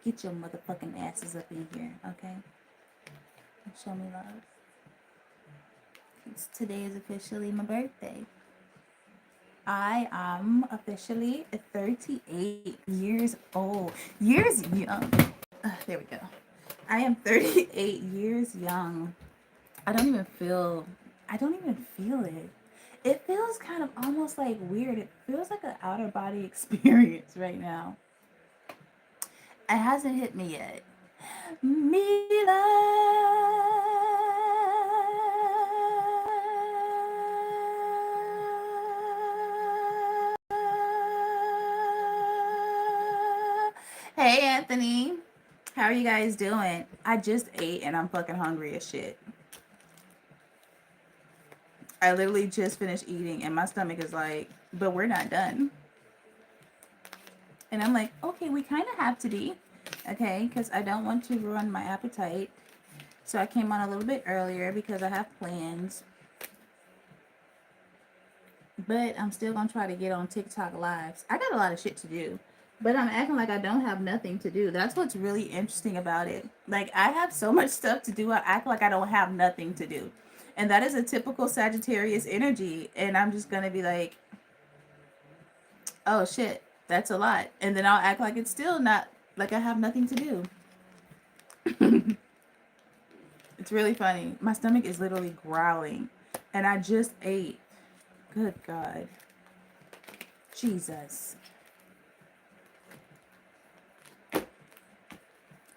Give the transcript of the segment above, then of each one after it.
get your motherfucking asses up in here, okay? And show me love. Today is officially my birthday. I am officially 38 years old. Years young. There we go. I am 38 years young. I don't even feel it. It feels kind of almost like weird. It feels like an outer body experience right now. It hasn't hit me yet. Mila. Hey, Anthony. How are you guys doing? I just ate and I'm fucking hungry as shit. I literally just finished eating and my stomach is like, but we're not done. And I'm like, okay, we kind of have to be, okay, because I don't want to ruin my appetite. So I came on a little bit earlier because I have plans. But I'm still going to try to get on TikTok lives. I got a lot of shit to do. But I'm acting like I don't have nothing to do. That's what's really interesting about it. Like, I have so much stuff to do. I act like I don't have nothing to do. And that is a typical Sagittarius energy. And I'm just going to be like, oh, shit, that's a lot. And then I'll act like it's still not, like I have nothing to do. It's really funny. My stomach is literally growling. And I just ate. Good God. Jesus.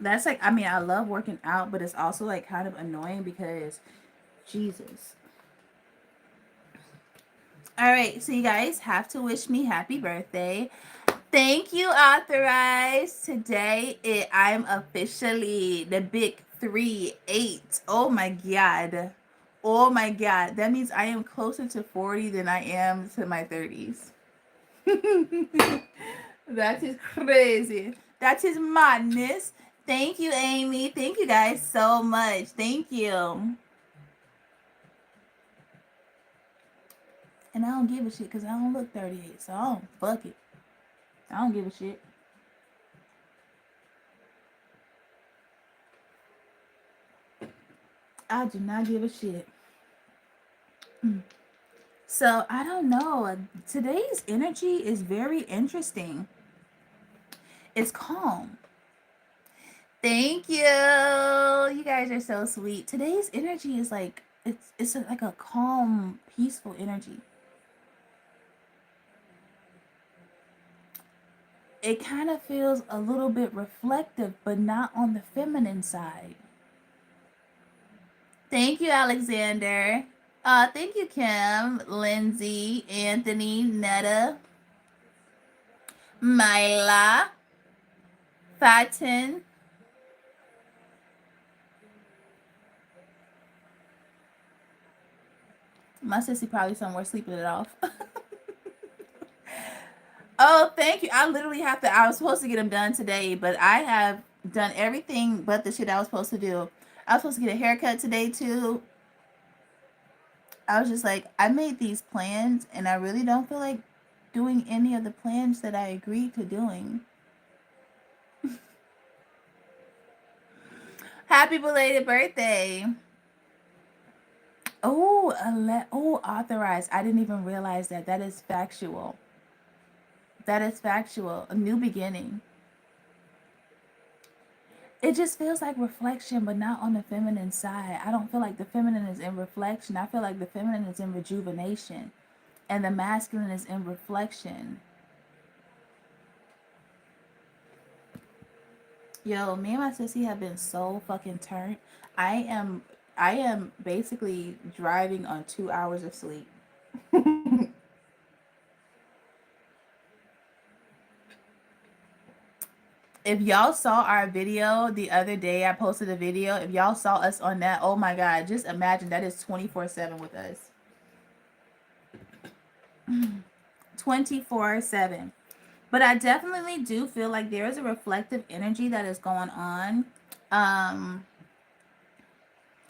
That's like, I mean, I love working out, but it's also like kind of annoying because Jesus. All right, so you guys have to wish me happy birthday. Thank you, Authorized. Today, I'm officially the big 3-8. Oh my God. Oh my God. That means I am closer to 40 than I am to my 30s. That is crazy. That is madness. Thank you, Amy. Thank you guys so much. Thank you. And I don't give a shit because I don't look 38. So I don't fuck it. I don't give a shit. I do not give a shit. So I don't know. Today's energy is very interesting. It's calm. Thank you. You guys are so sweet. Today's energy is like it's like a calm, peaceful energy. It kind of feels a little bit reflective, but not on the feminine side. Thank you, Alexander. Thank you, Kim, Lindsay, Anthony, Netta, Myla, Fatin. My sissy probably somewhere sleeping it off. Oh, thank you. I literally have to. I was supposed to get them done today, but I have done everything but the shit I was supposed to do. I was supposed to get a haircut today too. I was just like, I made these plans and I really don't feel like doing any of the plans that I agreed to doing. Happy belated birthday. Oh, authorized. I didn't even realize that. That is factual. That is factual. A new beginning. It just feels like reflection, but not on the feminine side. I don't feel like the feminine is in reflection. I feel like the feminine is in rejuvenation. And the masculine is in reflection. Yo, me and my sissy have been so fucking turned. I am basically driving on 2 hours of sleep. If y'all saw our video the other day, I posted a video. If y'all saw us on that, oh my God, just imagine that is 24/7 with us. 24/7. But I definitely do feel like there is a reflective energy that is going on.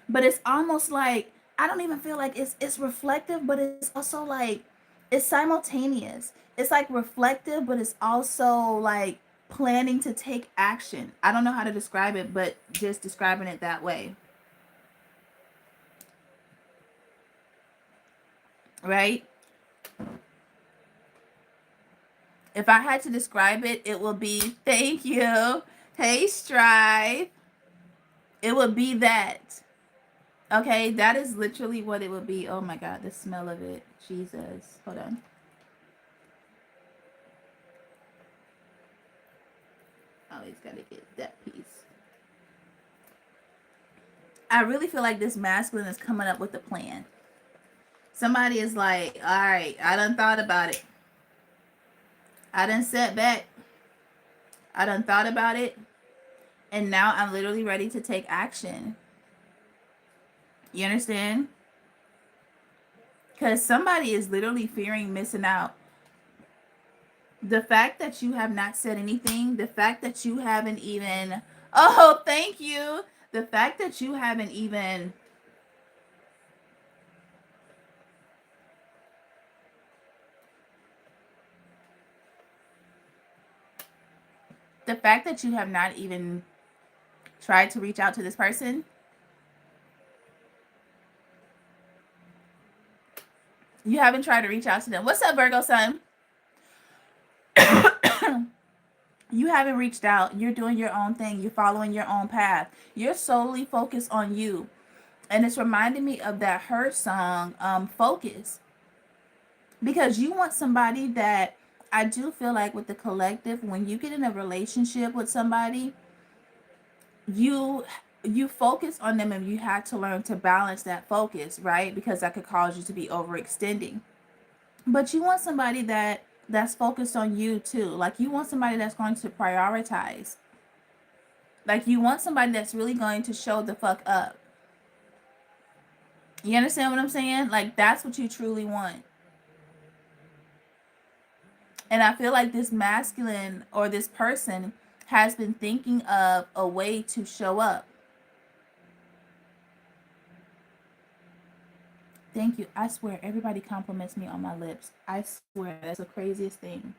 But it's almost like I don't even feel like it's reflective, but it's also like it's simultaneous. It's like reflective, but it's also like planning to take action. I don't know how to describe it, but just describing it that way. Right? If I had to describe it, it will be, thank you. Hey, Strive. It would be that. Okay, that is literally what it would be. Oh my God, the smell of it. Jesus. Hold on. Always gotta get that piece. I really feel like this masculine is coming up with a plan. Somebody is like, all right, I done thought about it. I done sat back. I done thought about it. And now I'm literally ready to take action. You understand? Because somebody is literally fearing missing out. The fact that you have not said anything, the fact that you haven't even, oh, thank you. The fact that you haven't even, the fact that you have not even tried to reach out to this person, you haven't tried to reach out to them. What's up, Virgo sun? You haven't reached out. You're doing your own thing. You're following your own path. You're solely focused on you. And it's reminding me of that Her song, Focus. Because you want somebody that, I do feel like with the collective, when you get in a relationship with somebody, you focus on them and you have to learn to balance that focus, right? Because that could cause you to be overextending. But you want somebody that's focused on you too. Like you want somebody that's going to prioritize. Like you want somebody that's really going to show the fuck up. You understand what I'm saying? Like that's what you truly want. And I feel like this masculine or this person has been thinking of a way to show up. Thank you. I swear everybody compliments me on my lips. I swear that's the craziest thing.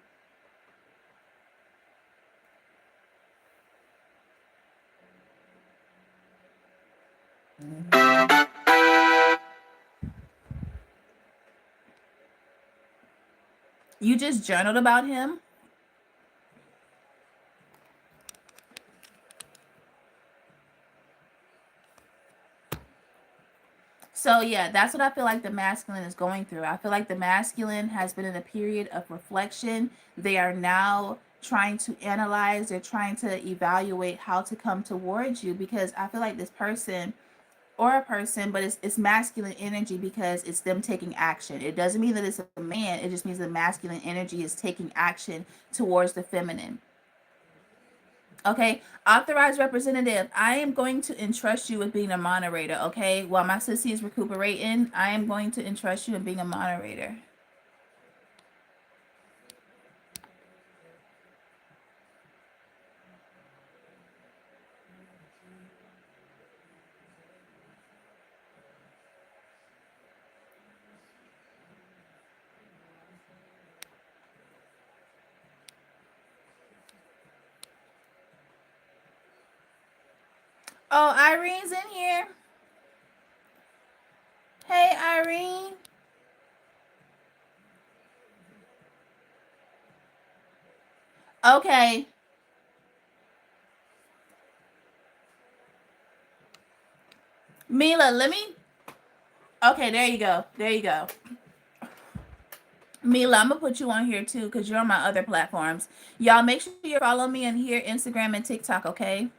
You just journaled about him? So yeah, that's what I feel like the masculine is going through. I feel like the masculine has been in a period of reflection. They are now trying to analyze, they're trying to evaluate how to come towards you, because I feel like this person or a person, but it's masculine energy because it's them taking action. It doesn't mean that it's a man, it just means the masculine energy is taking action towards the feminine. Okay, authorized representative, I am going to entrust you with being a moderator. Okay, while my sissy is recuperating, I am going to entrust you in being a moderator. Oh, Irene's in here. Hey, Irene. Okay. Mila, let me. Okay, there you go. There you go. Mila, I'm gonna put you on here too because you're on my other platforms. Y'all make sure you follow me on here, Instagram and TikTok, okay?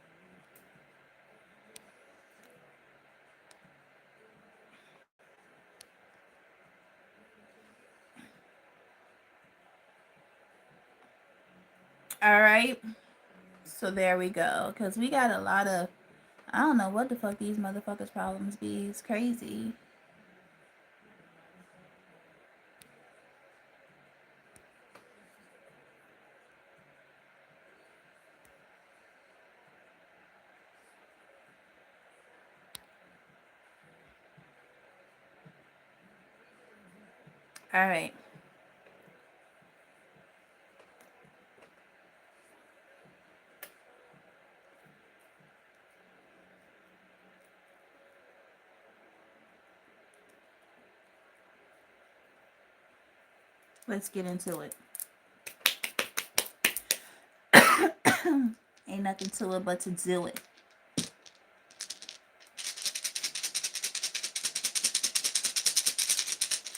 All right. So there we go. Because we got a lot of, I don't know what the fuck these motherfuckers' problems be. It's crazy. All right. Let's get into it. Ain't nothing to it but to do it.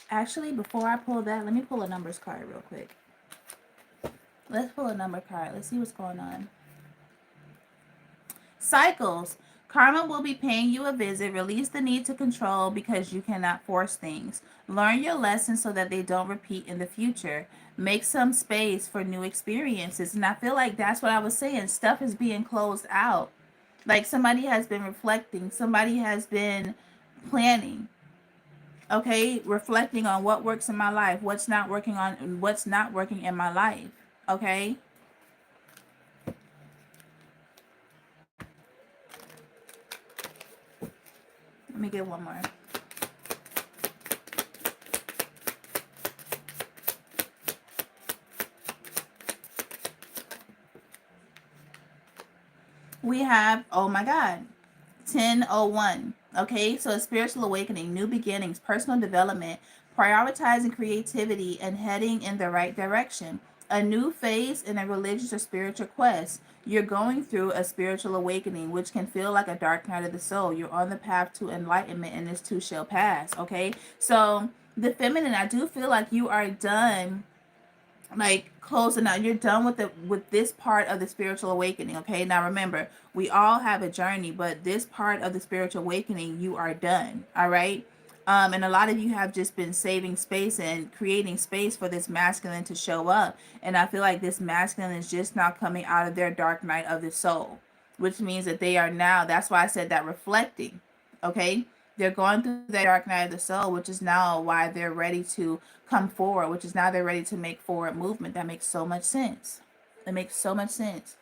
Actually, before I pull that, let me pull a numbers card real quick. Let's pull a number card. Let's see what's going on. Cycles. Karma will be paying you a visit. Release the need to control because you cannot force things. Learn your lessons so that they don't repeat in the future. Make some space for new experiences. And I feel like that's what I was saying. Stuff is being closed out. Like somebody has been reflecting, somebody has been planning. Okay, reflecting on what works in my life, what's not working in my life. Okay? Let me get one more. We have, oh my God, 1001. Okay, so a spiritual awakening, new beginnings, personal development, prioritizing creativity and heading in the right direction. A new phase in a religious or spiritual quest. You're going through a spiritual awakening, which can feel like a dark night of the soul. You're on the path to enlightenment, and this too shall pass. Okay, so the feminine, I do feel like you are done, like closing out. You're done with this part of the spiritual awakening. Okay, now remember, we all have a journey, but this part of the spiritual awakening, you are done. All right. And a lot of you have just been saving space and creating space for this masculine to show up, and I feel like this masculine is just now coming out of their dark night of the soul, which means that they are now, that's why I said that, reflecting. Okay, they're going through that dark night of the soul, which is now why they're ready to come forward, which is now they're ready to make forward movement. That makes so much sense. It makes so much sense.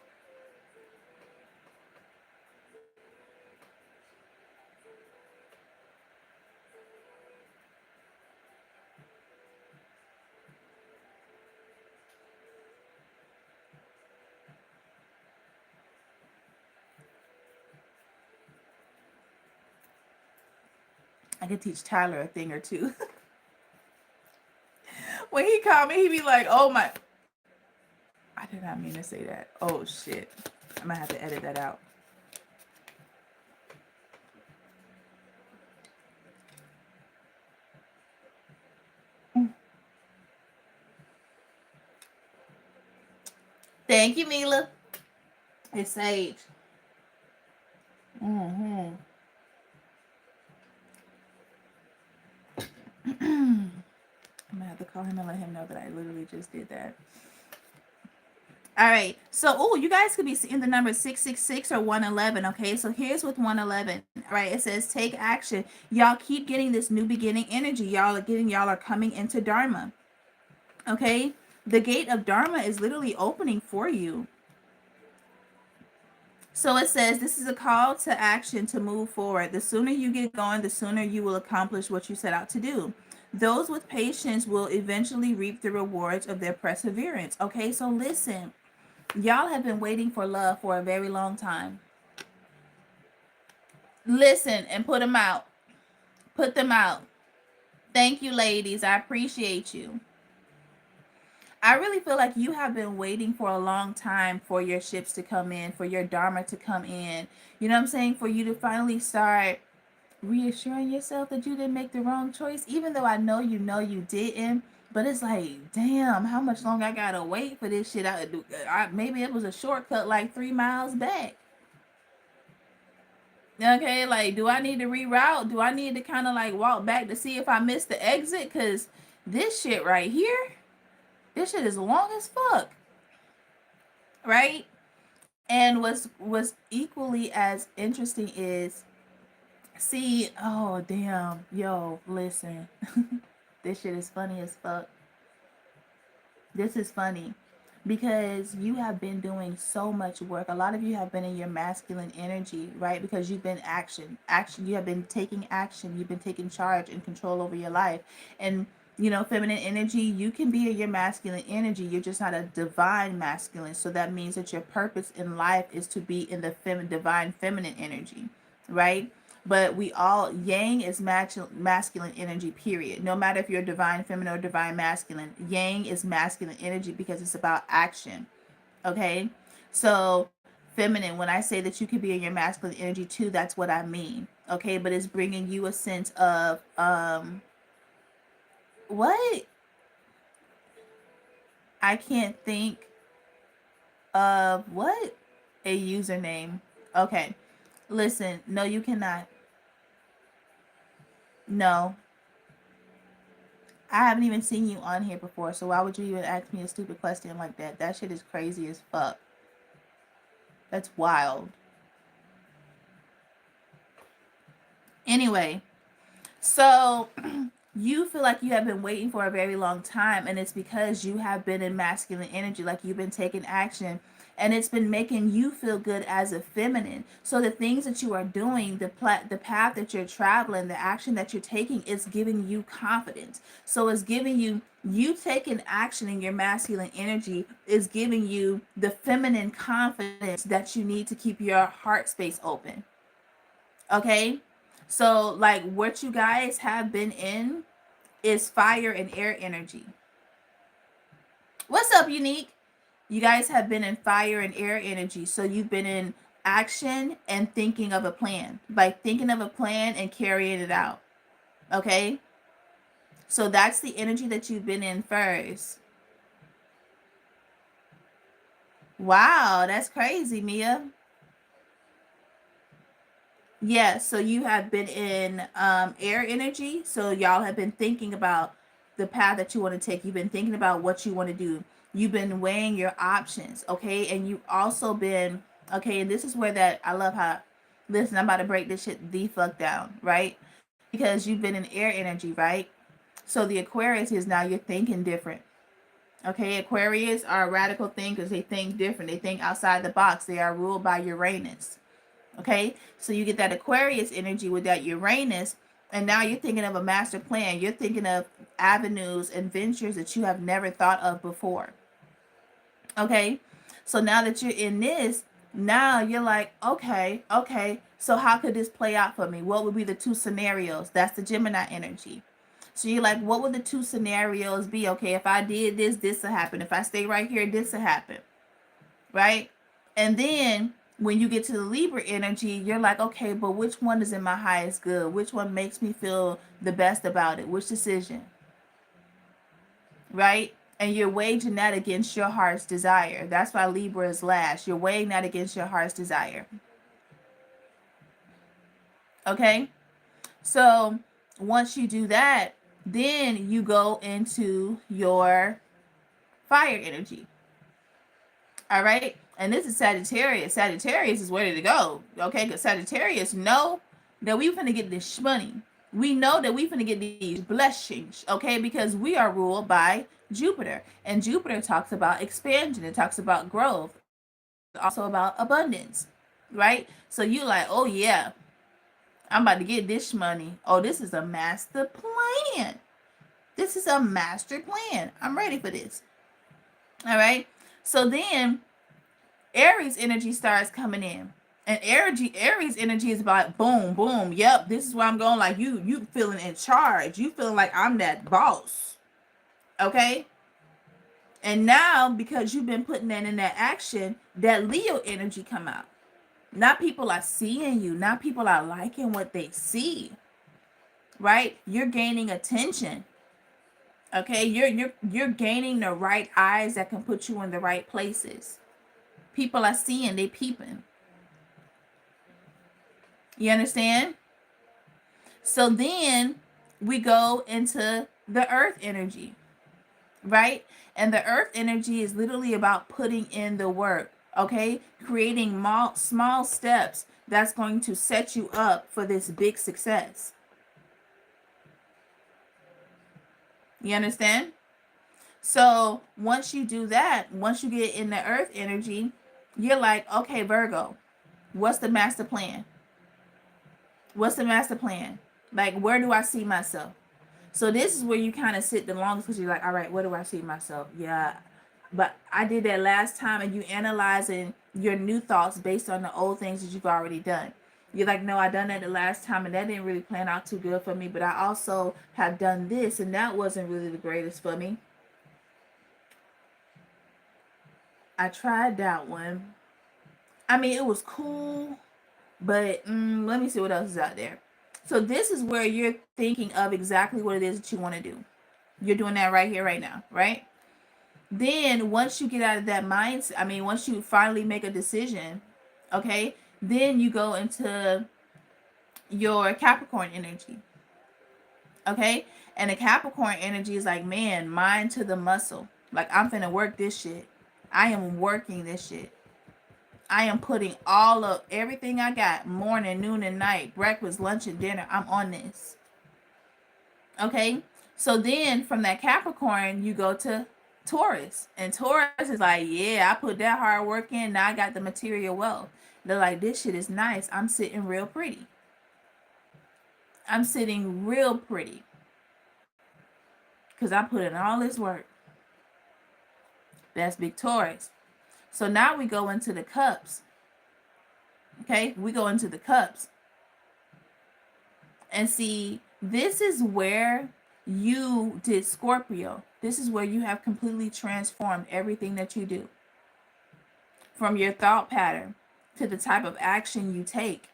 I could teach Tyler a thing or two. When he called me, he'd be like, oh my, I did not mean to say that. Oh shit. I'm gonna have to edit that out. Thank you, Mila. It's Sage. Mm-hmm. I'm gonna have to call him and let him know that I literally just did that. All right. So, oh, you guys could be seeing the number 666 or 111. Okay. So here's with 111. All right. It says take action. Y'all keep getting this new beginning energy. Y'all are coming into Dharma. Okay. The gate of Dharma is literally opening for you. So it says this is a call to action to move forward. The sooner you get going, the sooner you will accomplish what you set out to do. Those with patience will eventually reap the rewards of their perseverance. Okay, so listen, y'all have been waiting for love for a very long time. Listen and put them out. Put them out. Thank you, ladies. I appreciate you. I really feel like you have been waiting for a long time for your ships to come in, for your Dharma to come in. You know what I'm saying? For you to finally start reassuring yourself that you didn't make the wrong choice, even though I know you didn't. But it's like, damn, how much longer I gotta wait for this shit? Maybe it was a shortcut like 3 miles back. Okay, like, do I need to reroute? Do I need to kind of like walk back to see if I missed the exit? Because this shit right here, this shit is long as fuck, right? And what's equally as interesting is, see, oh damn, yo, listen, this shit is funny as fuck. This is funny because you have been doing so much work. A lot of you have been in your masculine energy, right? Because you've been action. You have been taking action. You've been taking charge and control over your life. And feminine energy, you can be in your masculine energy. You're just not a divine masculine. So that means that your purpose in life is to be in the divine feminine energy, right? But we all, yang is masculine energy, period. No matter if you're divine feminine or divine masculine, yang is masculine energy because it's about action. Okay? So, feminine, when I say that you could be in your masculine energy too, that's what I mean. Okay? But it's bringing you a sense of, what? I can't think of what? A username. Okay. Listen, no, you cannot. No. I haven't even seen you on here before, so why would you even ask me a stupid question like that? That shit is crazy as fuck. That's wild. Anyway, so you feel like you have been waiting for a very long time, and it's because you have been in masculine energy, like you've been taking action, and it's been making you feel good as a feminine. So the things that you are doing, the path that you're traveling, the action that you're taking, is giving you confidence. So it's giving you taking action in your masculine energy is giving you the feminine confidence that you need to keep your heart space open. Okay? So like what you guys have been in is fire and air energy. What's up, Unique? You guys have been in fire and air energy. So you've been in action and thinking of a plan. Like thinking of a plan and carrying it out. Okay? So that's the energy that you've been in first. Wow, that's crazy, Mia. Yeah, so you have been in air energy. So y'all have been thinking about the path that you want to take. You've been thinking about what you want to do. You've been weighing your options, okay? And you've also been, okay, and this is where that, I love how, listen, I'm about to break this shit the fuck down, right? Because you've been in air energy, right? So the Aquarius is now you're thinking different. Okay, Aquarius are radical thinkers. They think different. They think outside the box. They are ruled by Uranus. Okay, so you get that Aquarius energy with that Uranus, and now you're thinking of a master plan. You're thinking of avenues and ventures that you have never thought of before. Okay, so now that you're in this, now you're like, okay, so how could this play out for me? What would be the two scenarios? That's the Gemini energy. So you're like, what would the two scenarios be? Okay, if I did this, this will happen. If I stay right here, this will happen. Right? And then when you get to the Libra energy, you're like, okay, but which one is in my highest good? Which one makes me feel the best about it? Which decision? Right? And you're waging that against your heart's desire. That's why Libra is last. You're weighing that against your heart's desire. Okay? So once you do that, then you go into your fire energy. All right? And this is Sagittarius. Sagittarius is ready to go. Okay? Because Sagittarius know that we finna get this money. We know that we finna get these blessings. Okay? Because we are ruled by Jupiter. And Jupiter talks about expansion. It talks about growth. Also about abundance. Right? So you like, oh yeah, I'm about to get this money. Oh, this is a master plan. This is a master plan. I'm ready for this. All right? So then Aries energy starts coming in. And Aries energy is about boom, boom. Yep, this is where I'm going. Like you feeling in charge. You feeling like I'm that boss. Okay? And now, because you've been putting that in that action, that Leo energy come out. Now people are seeing you. Now people are liking what they see. Right? You're gaining attention. Okay? You're gaining the right eyes that can put you in the right places. People are seeing, they peeping. You understand? So then we go into the earth energy, right? And the earth energy is literally about putting in the work, okay? Creating small steps that's going to set you up for this big success. You understand? So once you do that, once you get in the earth energy, you're like, okay, Virgo, what's the master plan? What's the master plan? Like, where do I see myself? So this is where you kind of sit the longest because you're like, all right, where do I see myself? Yeah, but I did that last time, and you analyzing your new thoughts based on the old things that you've already done. You're like, no, I done that the last time and that didn't really plan out too good for me, but I also have done this and that wasn't really the greatest for me. I tried that one. I mean, it was cool, but let me see what else is out there. So this is where you're thinking of exactly what it is that you want to do. You're doing that right here, right now, right? Then once you get out of that mindset, I mean, once you finally make a decision, okay, then you go into your Capricorn energy, okay? And the Capricorn energy is like, man, mind to the muscle. Like, I'm finna work this shit. I am working this shit. I am putting all of everything I got, morning, noon, and night, breakfast, lunch, and dinner. I'm on this. Okay? So then from that Capricorn, you go to Taurus. And Taurus is like, yeah, I put that hard work in. Now I got the material wealth. They're like, this shit is nice. I'm sitting real pretty. I'm sitting real pretty. Because I put in all this work. That's big Taurus. So now we go into the cups. Okay? We go into the cups. And see, this is where you did Scorpio. This is where you have completely transformed everything that you do. From your thought pattern to the type of action you take,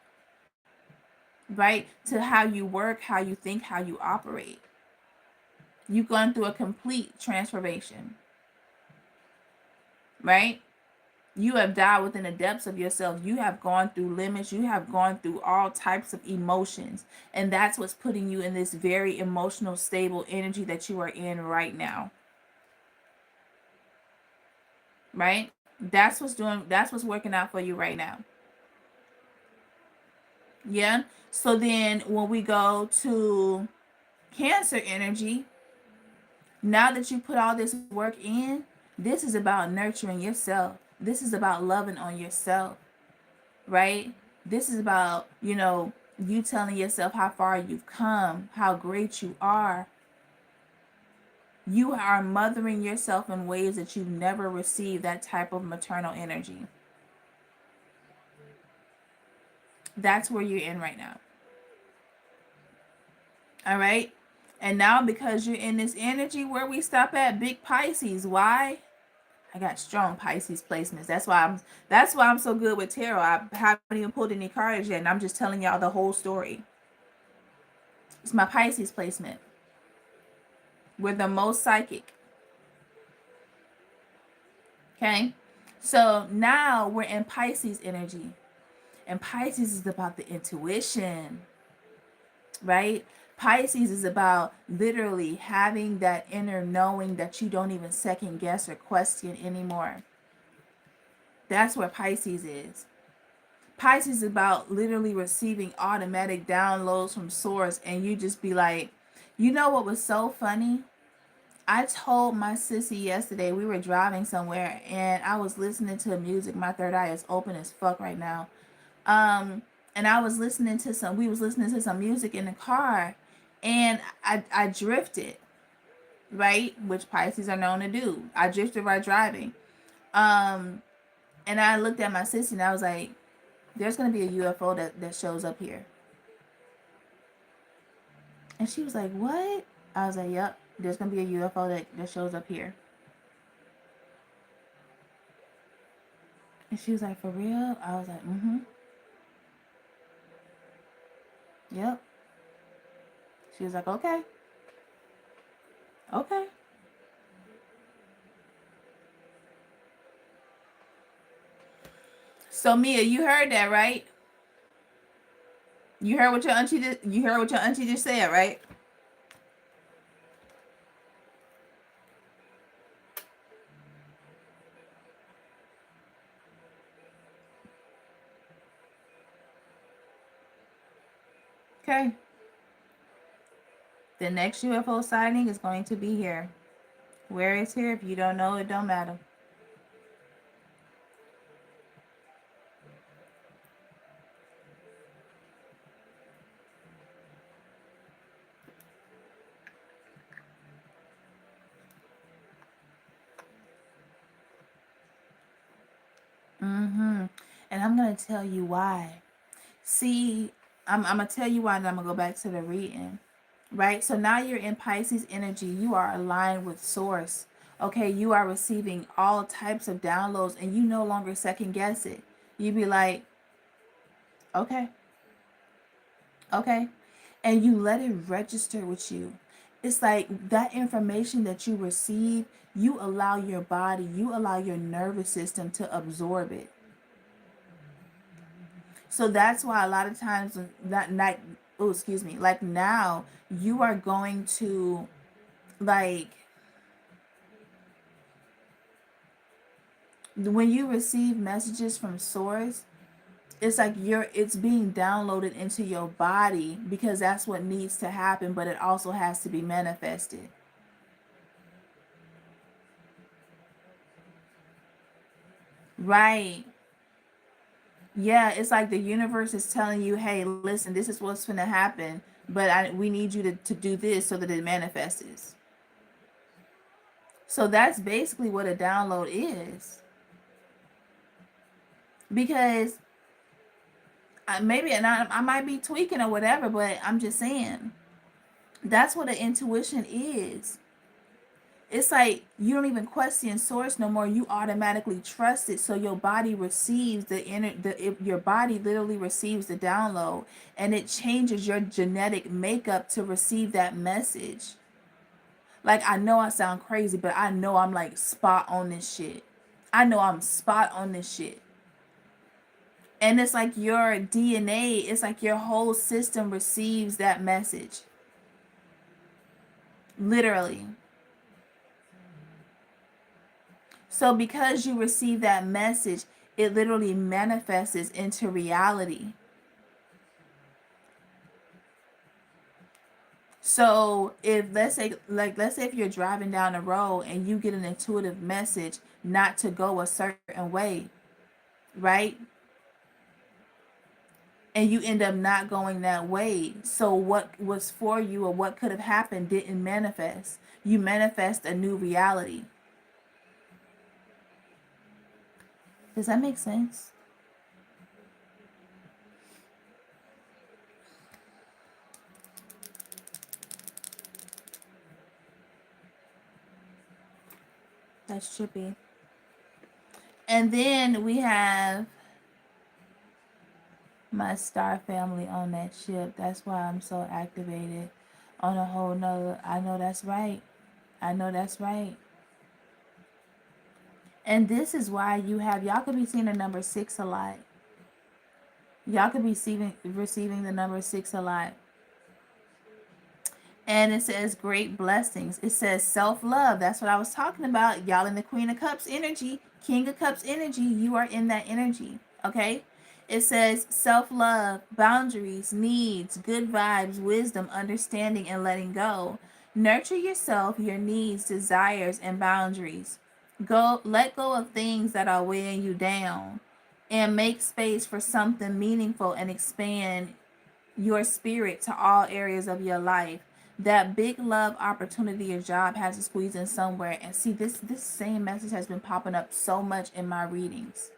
right? To how you work, how you think, how you operate. You've gone through a complete transformation, right? You have dived within the depths of yourself. You have gone through limits. You have gone through all types of emotions. And that's what's putting you in this very emotional, stable energy that you are in right now. Right? That's what's working out for you right now. Yeah? So then when we go to Cancer energy, now that you put all this work in, this is about nurturing yourself. This is about loving on yourself. Right? This is about, you telling yourself how far you've come, how great you are. You are mothering yourself in ways that you've never received that type of maternal energy. That's where you're in right now. All right? And now because you're in this energy, where we stop at, big Pisces. Why? I got strong Pisces placements. That's why I'm so good with tarot. I haven't even pulled any cards yet, and I'm just telling y'all the whole story. It's my Pisces placement. We're the most psychic. Okay? So now we're in Pisces energy. And Pisces is about the intuition, right? Pisces is about literally having that inner knowing that you don't even second guess or question anymore. That's where Pisces is. Pisces is about literally receiving automatic downloads from source, and you just be like, you know what was so funny? I told my sissy yesterday, we were driving somewhere and I was listening to music. My third eye is open as fuck right now. And we was listening to some music in the car, and I drifted, right? Which Pisces are known to do. I drifted while driving. And I looked at my sister and I was like, there's going to be a UFO that shows up here. And she was like, what? I was like, yep, there's going to be a UFO that shows up here. And she was like, for real? I was like, mm-hmm. Yep. She was like, okay. Okay. So Mia, you heard that, right? You heard what your auntie just said, right? Okay. The next UFO sighting is going to be here. Where it's here, if you don't know, it don't matter. And I'm going to tell you why. See, I'm going to tell you why, and I'm going to go back to the reading. Right? So now you're in Pisces energy. You are aligned with source. Okay, you are receiving all types of downloads and you no longer second guess it. You be like, okay, okay. And you let it register with you. It's like that information that you receive, you allow your body, you allow your nervous system to absorb it. So that's why a lot of times that night, oh, excuse me, like now you are going to like when you receive messages from source, it's like it's being downloaded into your body because that's what needs to happen, but it also has to be manifested. Right. Yeah, it's like the universe is telling you, hey, listen, this is what's going to happen, but we need you to do this so that it manifests. So that's basically what a download is. Because maybe, and I might be tweaking or whatever, but I'm just saying that's what an intuition is. It's like you don't even question source no more. You automatically trust it, so your body receives your body literally receives the download, and it changes your genetic makeup to receive that message. Like, I know I sound crazy, but I know I'm like spot on this shit. I know I'm spot on this shit. And it's like your DNA, it's like your whole system receives that message. Literally. So because you receive that message, it literally manifests into reality. So if let's say if you're driving down the road and you get an intuitive message not to go a certain way, right? And you end up not going that way. So what was for you or what could have happened didn't manifest. You manifest a new reality. Does that make sense? That's trippy. And then we have my star family on that ship. That's why I'm so activated on a whole nother. I know that's right. I know that's right. And this is why y'all could be seeing the number 6 a lot. Y'all could be receiving the number 6 a lot. And it says great blessings. It says self-love. That's what I was talking about. Y'all in the Queen of Cups energy, King of Cups energy. You are in that energy. Okay? It says self-love, boundaries, needs, good vibes, wisdom, understanding, and letting go. Nurture yourself, your needs, desires, and boundaries. Let go of things that are weighing you down and make space for something meaningful and expand your spirit to all areas of your life. That big love opportunity or job has to squeeze in somewhere. And see, this same message has been popping up so much in my readings.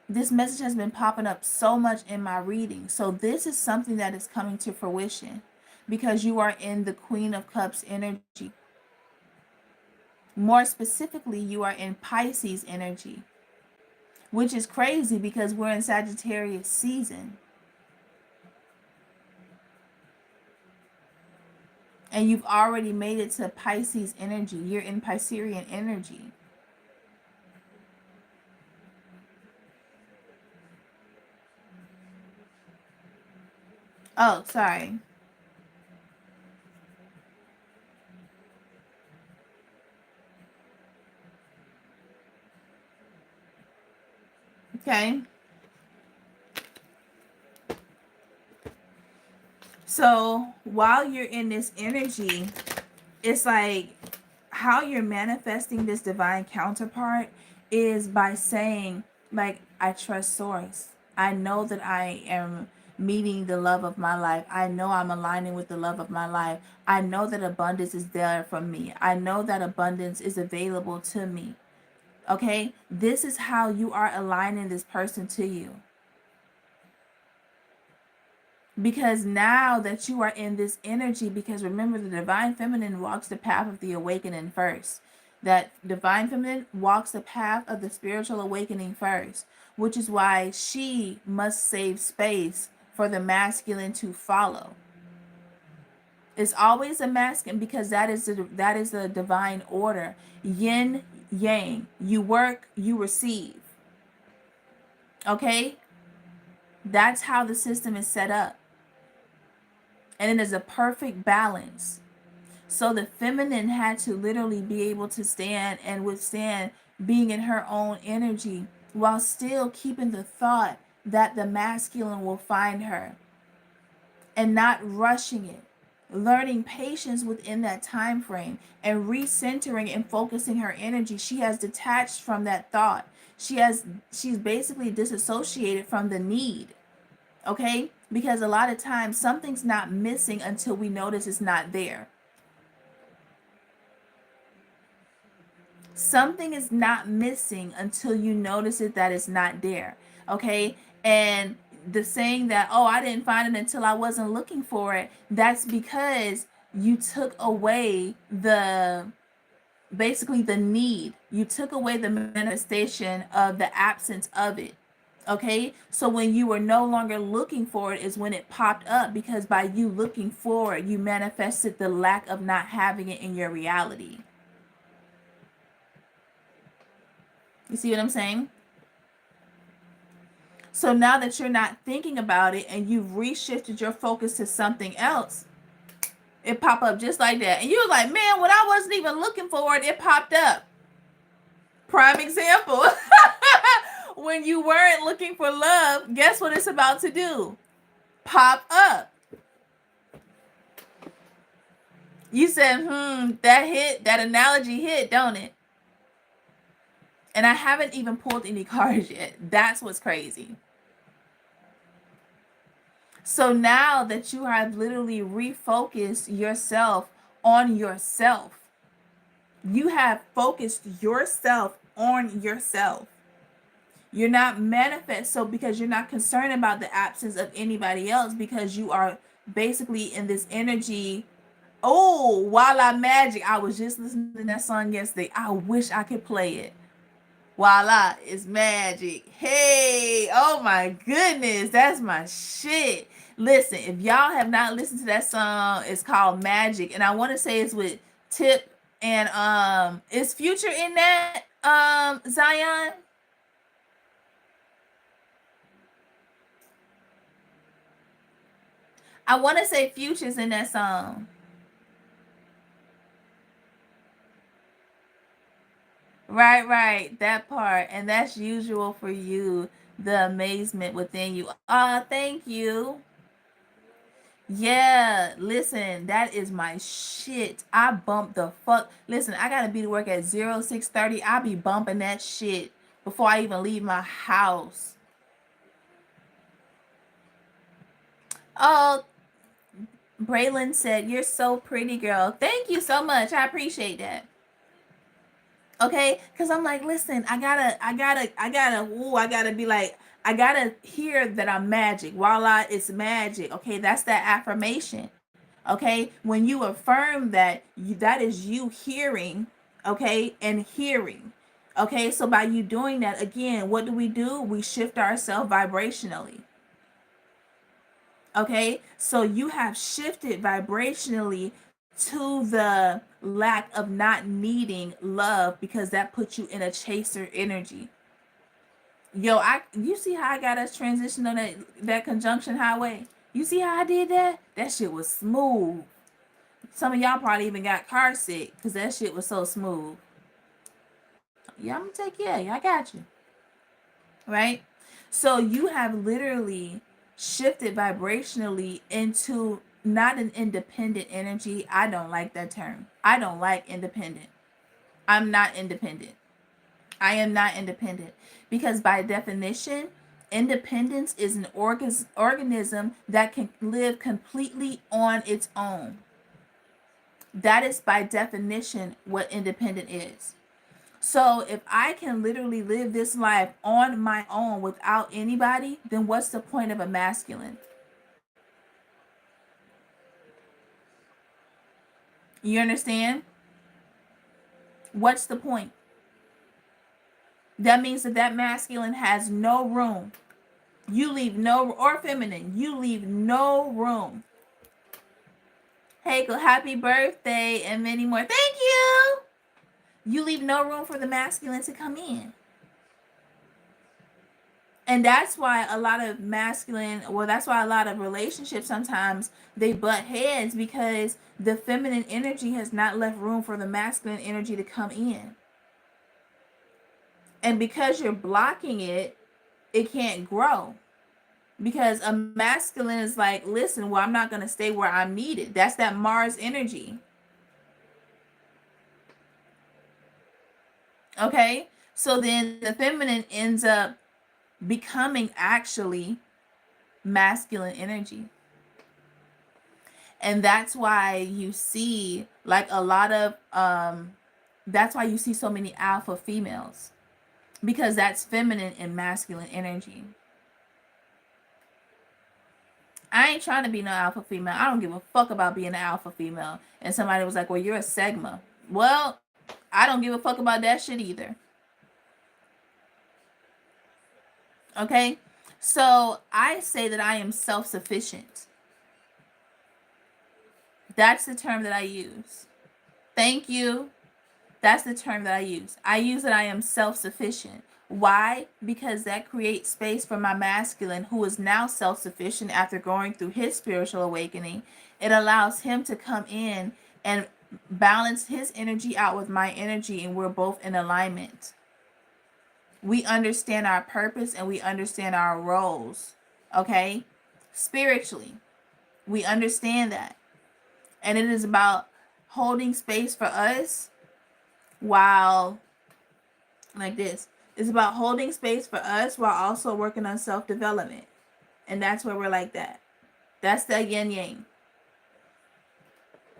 This message has been popping up so much in my readings. So this is something that is coming to fruition because you are in the Queen of Cups energy. More specifically, you are in Pisces energy, which is crazy because we're in Sagittarius season. And you've already made it to Pisces energy. You're in Piscean energy. Oh, sorry. Okay. So while you're in this energy, it's like how you're manifesting this divine counterpart is by saying, like, I trust source. I know that I am meeting the love of my life. I know I'm aligning with the love of my life. I know that abundance is there for me. I know that abundance is available to me. Okay? This is how you are aligning this person to you. Because now that you are in this energy, because remember, the divine feminine walks the path of the awakening first. That divine feminine walks the path of the spiritual awakening first, which is why she must save space for the masculine to follow. It's always a masculine, because that is the divine order. Yin yang. You work, you receive. Okay? That's how the system is set up. And it is a perfect balance. So the feminine had to literally be able to stand and withstand being in her own energy, while still keeping the thought that the masculine will find her, and not rushing it. Learning patience within that time frame, and recentering and focusing her energy. She has detached from that thought. She's basically disassociated from the need. Okay? Because a lot of times something's not missing until we notice it's not there. Something is not missing until you notice it, that it's not there. Okay? And the saying that, oh, I didn't find it until I wasn't looking for it, that's because you took away basically the need. You took away the manifestation of the absence of it. Okay, so when you were no longer looking for it is when it popped up, because by you looking for it, you manifested the lack of not having it in your reality. You see what I'm saying? So now that you're not thinking about it and you've reshifted your focus to something else, it popped up just like that. And you were like, man, when I wasn't even looking for it, it popped up. Prime example. When you weren't looking for love, guess what it's about to do? Pop up. You said, that analogy hit, don't it? And I haven't even pulled any cards yet. That's what's crazy. So now that you have literally refocused yourself on yourself, you have focused yourself on yourself. You're not manifest, so because you're not concerned about the absence of anybody else, because you are basically in this energy. Oh, Voila Magic. I was just listening to that song yesterday. I wish I could play it. Voila is magic. Hey, oh my goodness, that's my shit. Listen, if y'all have not listened to that song, it's called Magic, and I want to say it's with Tip, and is Future in that, Zion? I want to say Future's in that song. Right, that part. And that's usual for you, the amazement within you. Thank you. Yeah, listen, that is my shit. I bump the fuck. Listen, I gotta be to work at 06:30. I'll be bumping that shit before I even leave my house. Oh, Braylon said, you're so pretty, girl. Thank you so much. I appreciate that. Okay, because I'm like, listen, I gotta be like, I gotta hear that I'm magic. Voila, it's magic. Okay, that's that affirmation. Okay, when you affirm that, that is you hearing, okay, and hearing. Okay, so by you doing that, again, what do? We shift ourselves vibrationally. Okay, so you have shifted vibrationally to the lack of not needing love, because that puts you in a chaser energy. Yo, you see how I got us transitioned on that conjunction highway? You see how I did that? That shit was smooth. Some of y'all probably even got car sick because that shit was so smooth. Yeah, I'm gonna take care of you. I got you. Right? So you have literally shifted vibrationally into not an independent energy. I don't like that term. I don't like independent. I'm not independent. I am not independent, because by definition, independence is an organism that can live completely on its own. That is by definition what independent is. So if I can literally live this life on my own without anybody, then what's the point of a masculine? You understand? What's the point? That means that that masculine has no room. You leave no, or feminine, you leave no room. Hey, happy birthday and many more. Thank you. You leave no room for the masculine to come in. And that's why a lot of masculine, well, that's why a lot of relationships sometimes they butt heads, because the feminine energy has not left room for the masculine energy to come in. And because you're blocking it, it can't grow. Because a masculine is like, listen, well, I'm not going to stay where I'm needed. That's that Mars energy. Okay? So then the feminine ends up becoming actually masculine energy. And that's why you see like a lot of that's why you see so many alpha females, because that's feminine and masculine energy. I ain't trying to be no alpha female. I don't give a fuck about being an alpha female. And somebody was like, well, you're a Sigma. Well, I don't give a fuck about that shit either. Okay? So I say that I am self-sufficient. That's the term that I use. Thank you. That's the term that I use. I use that I am self-sufficient. Why? Because that creates space for my masculine, who is now self-sufficient after going through his spiritual awakening. It allows him to come in and balance his energy out with my energy, and we're both in alignment. We understand our purpose and we understand our roles. Okay? Spiritually, we understand that. And it is about holding space for us while, like this, it's about holding space for us while also working on self-development. And that's where we're like that. That's the yin yang.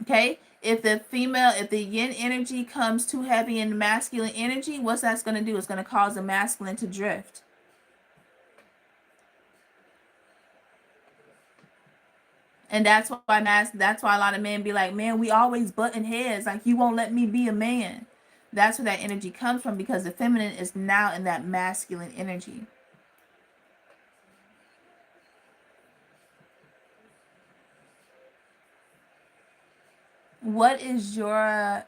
Okay? If the yin energy comes too heavy in the masculine energy, what's that's going to do? It's going to cause the masculine to drift. And that's why a lot of men be like, man, we always button heads. Like, you won't let me be a man. That's where that energy comes from, because the feminine is now in that masculine energy. What is your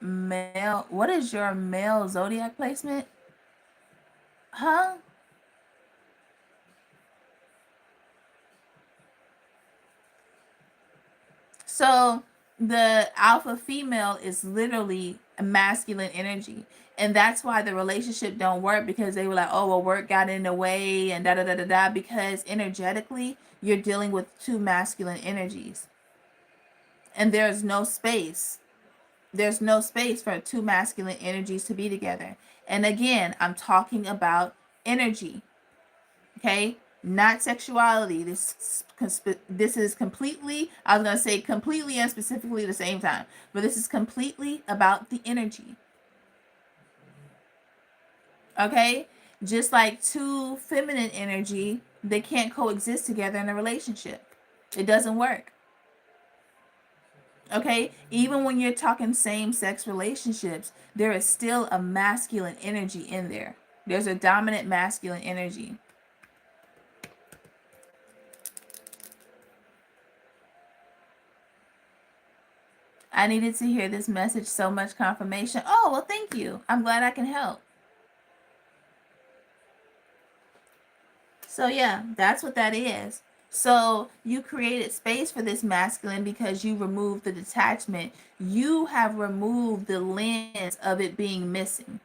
male zodiac placement? Huh? So the alpha female is literally a masculine energy. And that's why the relationship don't work, because they were like, oh, well, work got in the way and da da da da da, because energetically you're dealing with two masculine energies. And there's no space. There's no space for two masculine energies to be together. And again, I'm talking about energy. Okay? Not sexuality. This is completely, I was going to say completely and specifically at the same time, but this is completely about the energy. Okay? Just like two feminine energy, they can't coexist together in a relationship. It doesn't work. Okay? Even when you're talking same-sex relationships, there is still a masculine energy in there. There's a dominant masculine energy. I needed to hear this message, so much confirmation. Oh, well, thank you. I'm glad I can help. So yeah, that's what that is. So you created space for this masculine because you removed the detachment. You have removed the lens of it being missing.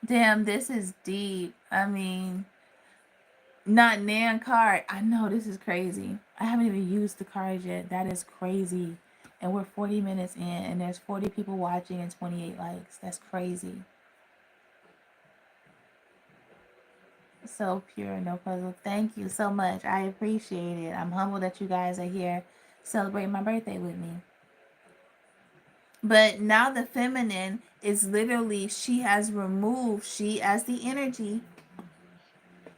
Damn, this is deep. I mean, not Nan card. I know this is crazy. I haven't even used the cards yet. That is crazy. And we're 40 minutes in and there's 40 people watching and 28 likes. That's crazy. So pure, no puzzle. Thank you so much. I appreciate it. I'm humbled that you guys are here celebrating my birthday with me. But now the feminine is literally, she has removed, she as the energy,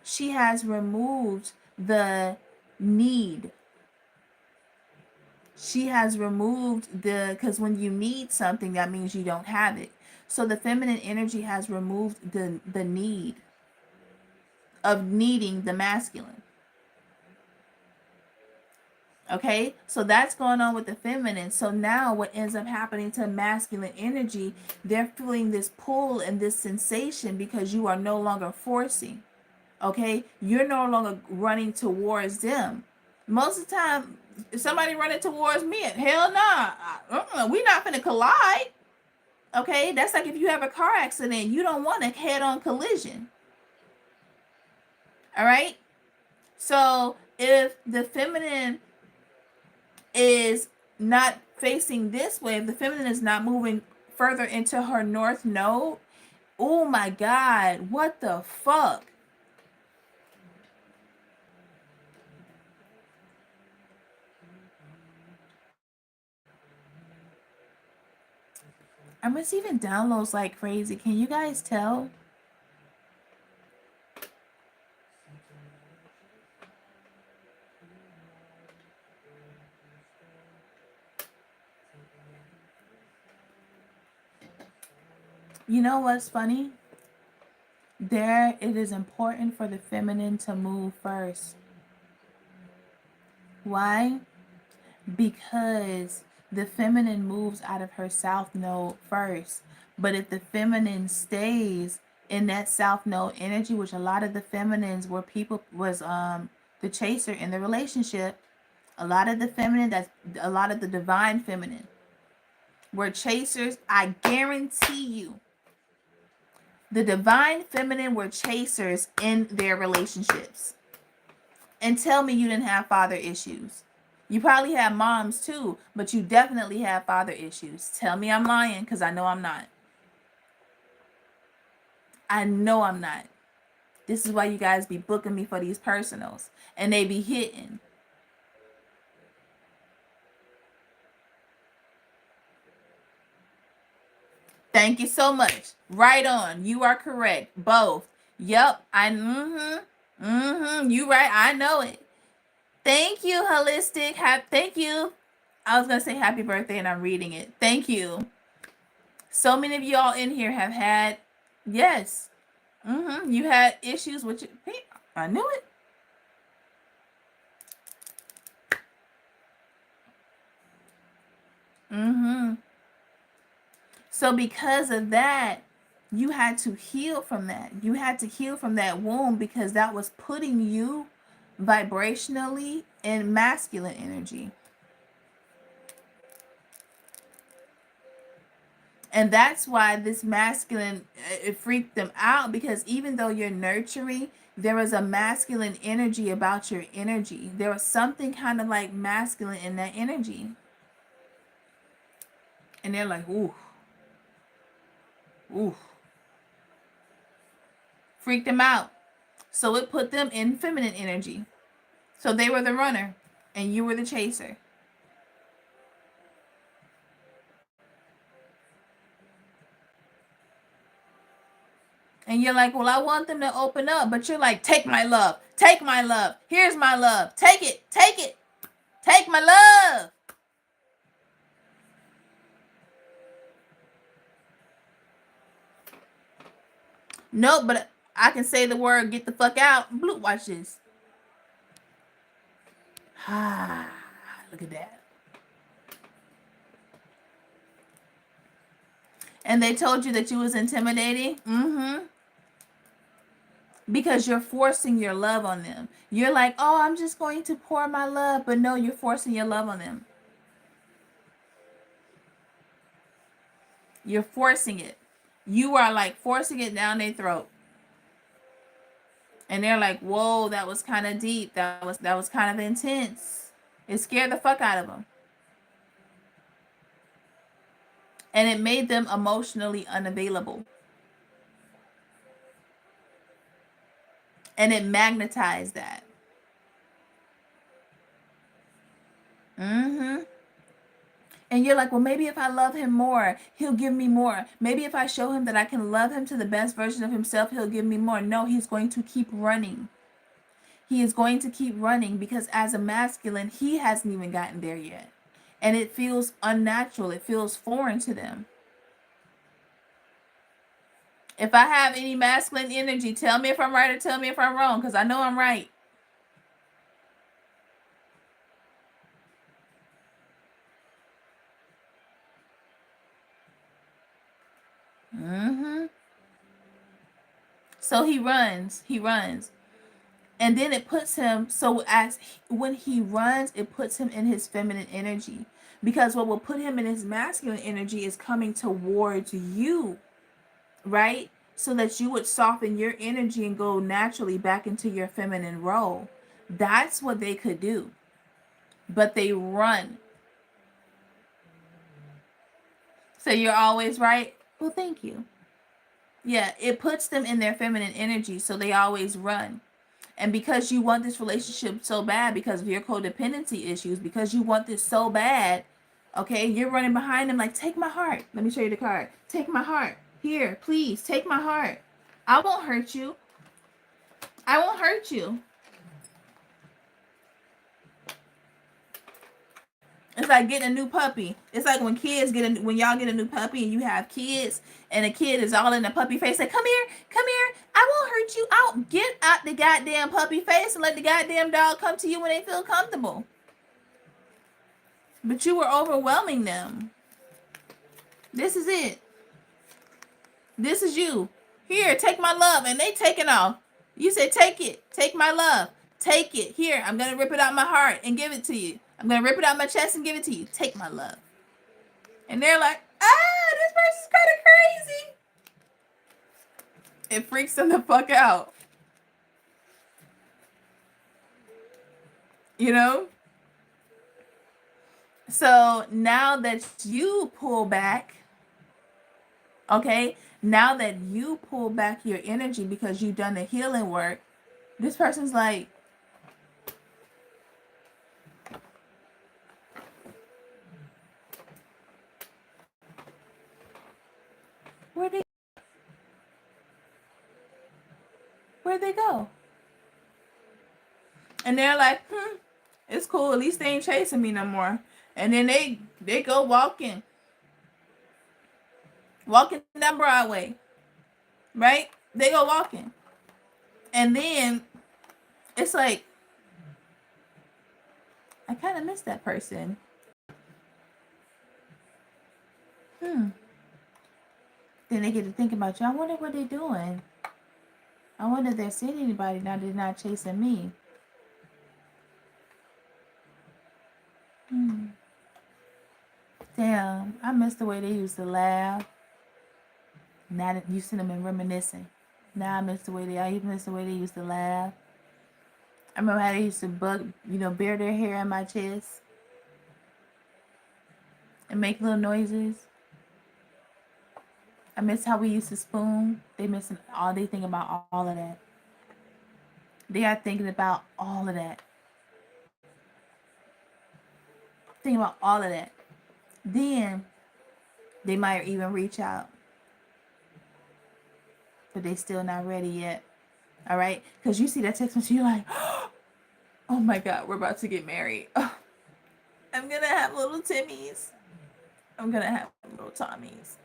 she has removed the need. She has removed because when you need something, that means you don't have it. So the feminine energy has removed the need of needing the masculine. Okay, so that's going on with the feminine. So now what ends up happening to masculine energy, they're feeling this pull and this sensation because you are no longer forcing. Okay, you're no longer running towards them. Most of the time, if somebody running towards me, hell nah, we not gonna collide. Okay, that's like if you have a car accident, you don't want a head-on collision. All right, so if the feminine is not facing this way, if the feminine is not moving further into her north node, oh my God, what the fuck? I'm receiving downloads like crazy. Can you guys tell? You know what's funny? It is important for the feminine to move first. Why? Because the feminine moves out of her south node first. But if the feminine stays in that south node energy, which a lot of the feminines were people was the chaser in the relationship, a lot of the feminine, that's a lot of the divine feminine were chasers. I guarantee you the divine feminine were chasers in their relationships. And tell me you didn't have father issues. You probably had moms too, but you definitely had father issues. Tell me I'm lying, because I know I'm not. I know I'm not. This is why you guys be booking me for these personals. And they be hitting. Thank you so much. Right on. You are correct. Both. Yep. You right. I know it. Thank you, Holistic. Thank you. I was going to say happy birthday and I'm reading it. Thank you. So many of y'all in here have had, yes. You had issues with your, I knew it. So because of that, you had to heal from that. You had to heal from that wound because that was putting you vibrationally in masculine energy. And that's why this masculine, it freaked them out, because even though you're nurturing, there was a masculine energy about your energy. There was something kind of like masculine in that energy. And they're like, ooh, ooh. Freaked them out. So it put them in feminine energy. So they were the runner and you were the chaser. And you're like, well, I want them to open up. But you're like, take my love. Take my love. Here's my love. Take it. Take it. Take my love. Nope, but I can say the word, get the fuck out. Blue, watch this. Ah, look at that. And they told you that you was intimidating? Because you're forcing your love on them. You're like, oh, I'm just going to pour my love. But no, you're forcing your love on them. You're forcing it. You are like forcing it down their throat. And they're like, whoa, that was kind of deep. That was kind of intense. It scared the fuck out of them. And it made them emotionally unavailable. And it magnetized that. And you're like, well, maybe if I love him more, he'll give me more. Maybe if I show him that I can love him to the best version of himself, he'll give me more. No, he's going to keep running. He is going to keep running because as a masculine, he hasn't even gotten there yet. And it feels unnatural. It feels foreign to them. If I have any masculine energy, tell me if I'm right or tell me if I'm wrong, because I know I'm right. So he runs. And then it puts him, so as when he runs, it puts him in his feminine energy. Because what will put him in his masculine energy is coming towards you, right? So that you would soften your energy and go naturally back into your feminine role. That's what they could do. But they run. So you're always right? Well, thank you. Yeah, it puts them in their feminine energy, so they always run. And because you want this relationship so bad, because of your codependency issues, because you want this so bad, okay, you're running behind them like, take my heart. Let me show you the card. Take my heart. Here, please, take my heart. I won't hurt you. I won't hurt you. It's like getting a new puppy. It's like when kids when y'all get a new puppy and you have kids and a kid is all in the puppy face, like, come here, I won't hurt you. I'll get out the goddamn puppy face and let the goddamn dog come to you when they feel comfortable. But you were overwhelming them. This is it. This is you. Here, take my love. And they taking off. You said, take it. Take my love. Take it. Here, I'm going to rip it out my heart and give it to you. I'm going to rip it out my chest and give it to you. Take my love. And they're like, this person's kind of crazy. It freaks them the fuck out. You know? So now that you pull back, okay, now that you pull back your energy because you've done the healing work, this person's like, where'd they go? And they're like, it's cool. At least they ain't chasing me no more. And then they go walking down Broadway, right? They go walking. And then it's like, I kind of miss that person. Then they get to think about you. I wonder what they're doing. I wonder if they're seeing anybody now they're not chasing me. Damn, I miss the way they used to laugh. Now that you see them and reminiscing. Now I miss the way they used to laugh. I remember how they used to bare their hair in my chest and make little noises. I miss how we used to spoon. They think about all of that. They are thinking about all of that. Think about all of that. Then they might even reach out. But they still not ready yet. All right? Because you see that text message, you're like, oh my God, we're about to get married. Oh, I'm going to have little Timmies. I'm going to have little Tommies.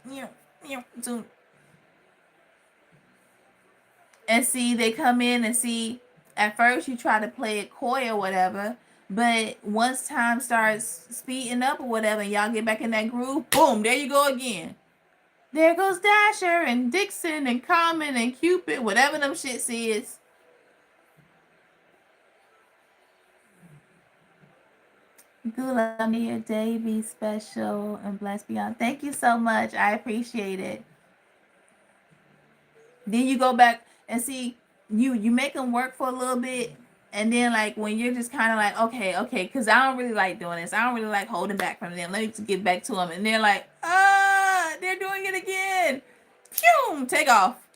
And see, they come in and see, at first you try to play it coy or whatever. But once time starts speeding up or whatever, and y'all get back in that groove, boom, there you go again. There goes Dasher and Dixon and Common and Cupid, whatever them shits is. Gula, may your day be special and blessed beyond. Thank you so much. I appreciate it. Then you go back and see, you make them work for a little bit. And then, like, when you're just kind of like, okay, because I don't really like doing this. I don't really like holding back from them. Let me get back to them. And they're like, they're doing it again. Pew! Take off.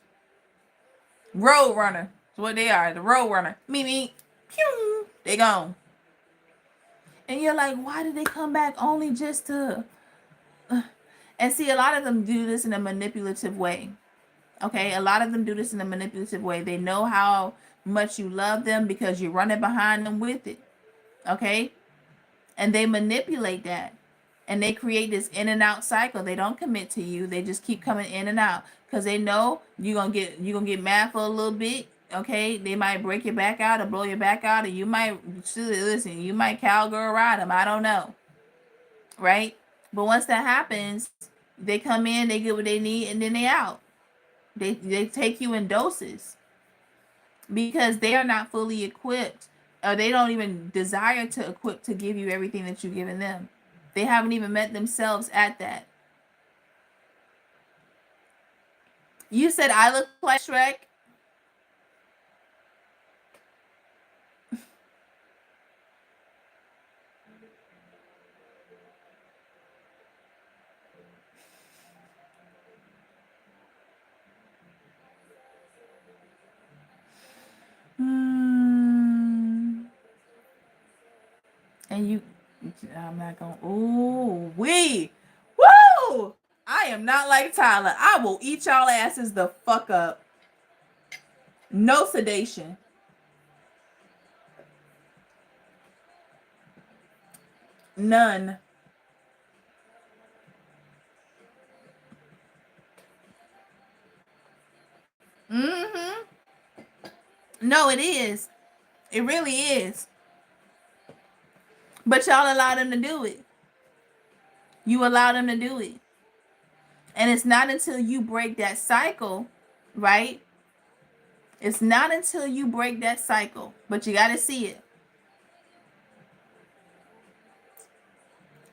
Road runner. That's what they are. The road runner. Me. Pew. They gone. And you're like, why did they come back only just to... And see, a lot of them do this in a manipulative way. Okay? A lot of them do this in a manipulative way. They know how much you love them because you're running behind them with it. Okay? And they manipulate that. And they create this in and out cycle. They don't commit to you. They just keep coming in and out. Because they know you're gonna get mad for a little bit. Okay? They might break your back out or blow your back out. Or you might, listen, you might cowgirl ride them. I don't know. Right? But once that happens, they come in, they get what they need, and then they out. They take you in doses. Because they are not fully equipped. Or they don't even desire to equip to give you everything that you've given them. They haven't even met themselves at that. You said I look like Shrek? And you, I'm not going, ooh, woo! I am not like Tyler. I will eat y'all asses the fuck up. No sedation. None. No, it is. It really is. But y'all allow them to do it. You allow them to do it. And it's not until you break that cycle, right? It's not until you break that cycle, but you got to see it.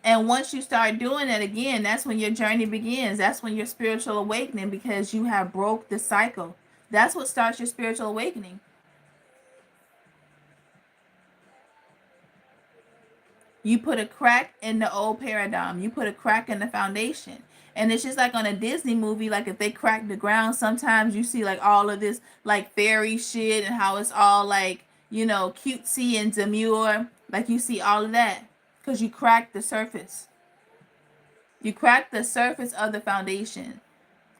And once you start doing it again, that's when your journey begins. That's when your spiritual awakening, because you have broke the cycle. That's what starts your spiritual awakening. You put a crack in the old paradigm. You put a crack in the foundation. And it's just like on a Disney movie, like if they crack the ground, sometimes you see like all of this like fairy shit and how it's all like, you know, cutesy and demure. Like you see all of that because you cracked the surface. You crack the surface of the foundation.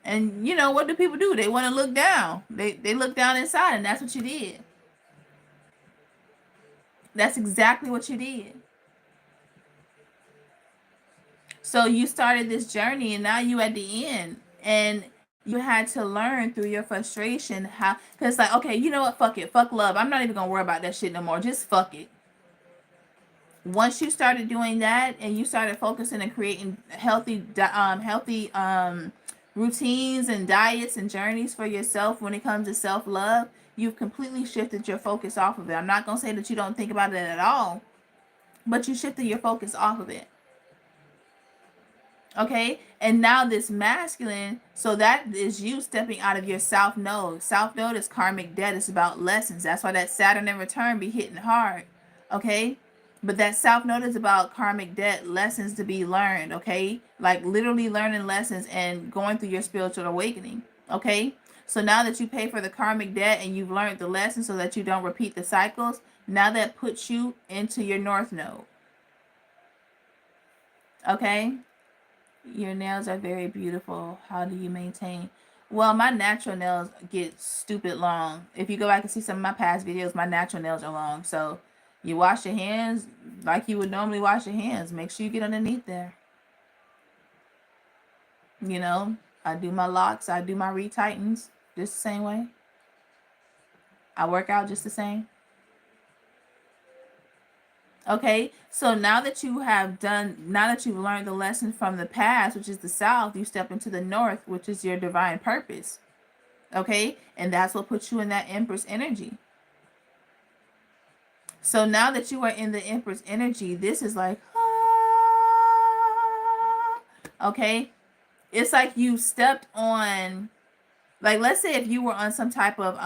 And you know, what do people do? They want to look down. They look down inside, and that's what you did. That's exactly what you did. So you started this journey, and now you at the end, and you had to learn through your frustration how, because like, okay, you know what, fuck it, fuck love, I'm not even gonna worry about that shit no more, just fuck it. Once you started doing that and you started focusing and creating healthy routines and diets and journeys for yourself when it comes to self-love, you've completely shifted your focus off of it. I'm not gonna say that you don't think about it at all, but you shifted your focus off of it. Okay, and now this masculine, so that is you stepping out of your south node. South node is karmic debt. It's about lessons. That's why that Saturn in return be hitting hard. Okay, but that south node is about karmic debt, lessons to be learned. Okay, like literally learning lessons and going through your spiritual awakening. Okay, so now that you pay for the karmic debt and you've learned the lesson so that you don't repeat the cycles, now that puts you into your north node. Okay. Your nails are very beautiful. How do you maintain? Well, my natural nails get stupid long. If you go back and see some of my past videos, my natural nails are long. So you wash your hands like you would normally wash your hands. Make sure you get underneath there. You know, I do my locks. I do my retightens just the same way. I work out just the same. Okay, so now that you have now that you've learned the lesson from the past, which is the south, you step into the north, which is your divine purpose. Okay, and that's what puts you in that Empress energy. So now that you are in the Empress energy, this is like, okay, it's like you stepped on, like, let's say if you were on some type of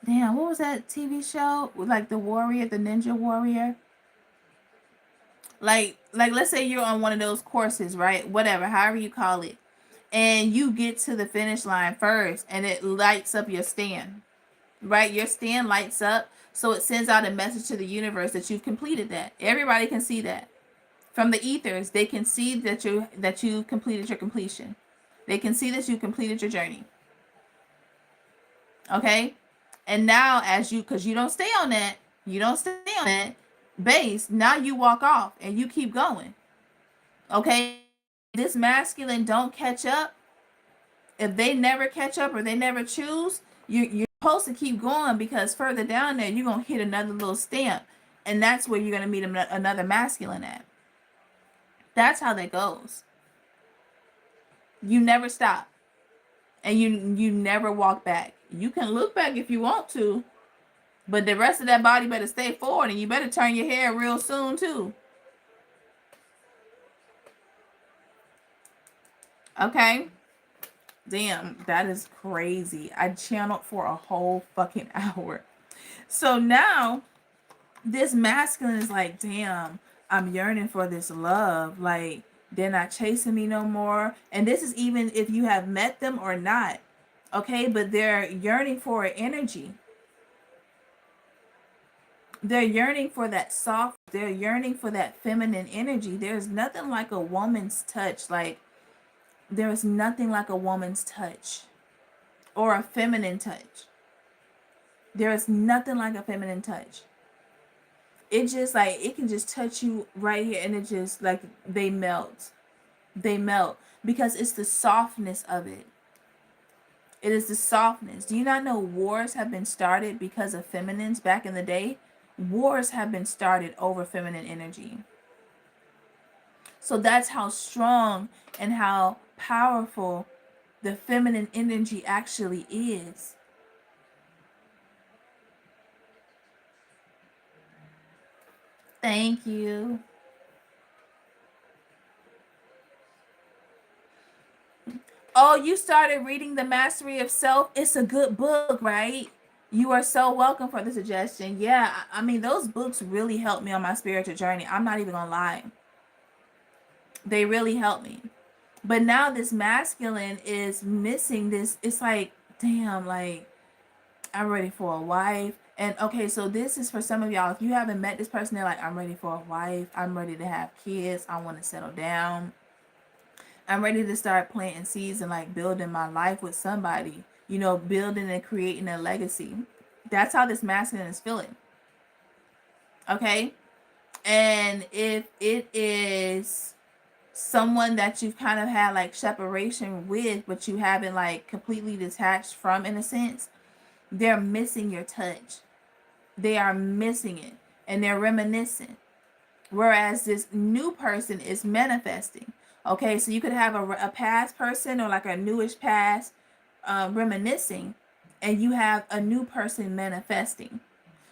damn, what was that TV show with like the warrior, the ninja warrior? Like let's say you're on one of those courses, right? Whatever, however you call it. and you get to the finish line first, and it lights up your stand, right? Your stand lights up, so it sends out a message to the universe that you've completed that. Everybody can see that. From the ethers, they can see that you completed your completion. They can see that you completed your journey. Okay? And now because you don't stay on that, base, now you walk off and you keep going. Okay? This masculine don't catch up. If they never catch up or they never choose, you're supposed to keep going, because further down there, you're going to hit another little stamp. And that's where you're going to meet another masculine at. That's how that goes. You never stop. And you never walk back. You can look back if you want to, but the rest of that body better stay forward, and you better turn your hair real soon too. Okay? Damn, that is crazy. I channeled for a whole fucking hour. So now this masculine is like, damn, I'm yearning for this love. Like, they're not chasing me no more. And this is even if you have met them or not. Okay, but they're yearning for energy. They're yearning for that soft, they're yearning for that feminine energy. There's nothing like a woman's touch. Like, there's nothing like a woman's touch or a feminine touch. There is nothing like a feminine touch. It just like, it can just touch you right here, and it just like, they melt. They melt because it's the softness of it. It is the softness. Do you not know wars have been started because of feminines back in the day? Wars have been started over feminine energy. So that's how strong and how powerful the feminine energy actually is. Thank you. Oh, you started reading The Mastery of Self? It's a good book, right? You are so welcome for the suggestion. Yeah, I mean, those books really helped me on my spiritual journey. I'm not even gonna lie. They really helped me. But now this masculine is missing this. It's like, damn, like, I'm ready for a wife. And okay, so this is for some of y'all. If you haven't met this person, they're like, I'm ready for a wife. I'm ready to have kids. I want to settle down. I'm ready to start planting seeds and like building my life with somebody. You know, building and creating a legacy. That's how this masculine is feeling. Okay? And if it is someone that you've kind of had like separation with, but you haven't like completely detached from, in a sense, they're missing your touch. They are missing it, and they're reminiscent. Whereas this new person is manifesting. Okay, so you could have a past person or like a newish past reminiscing, and you have a new person manifesting.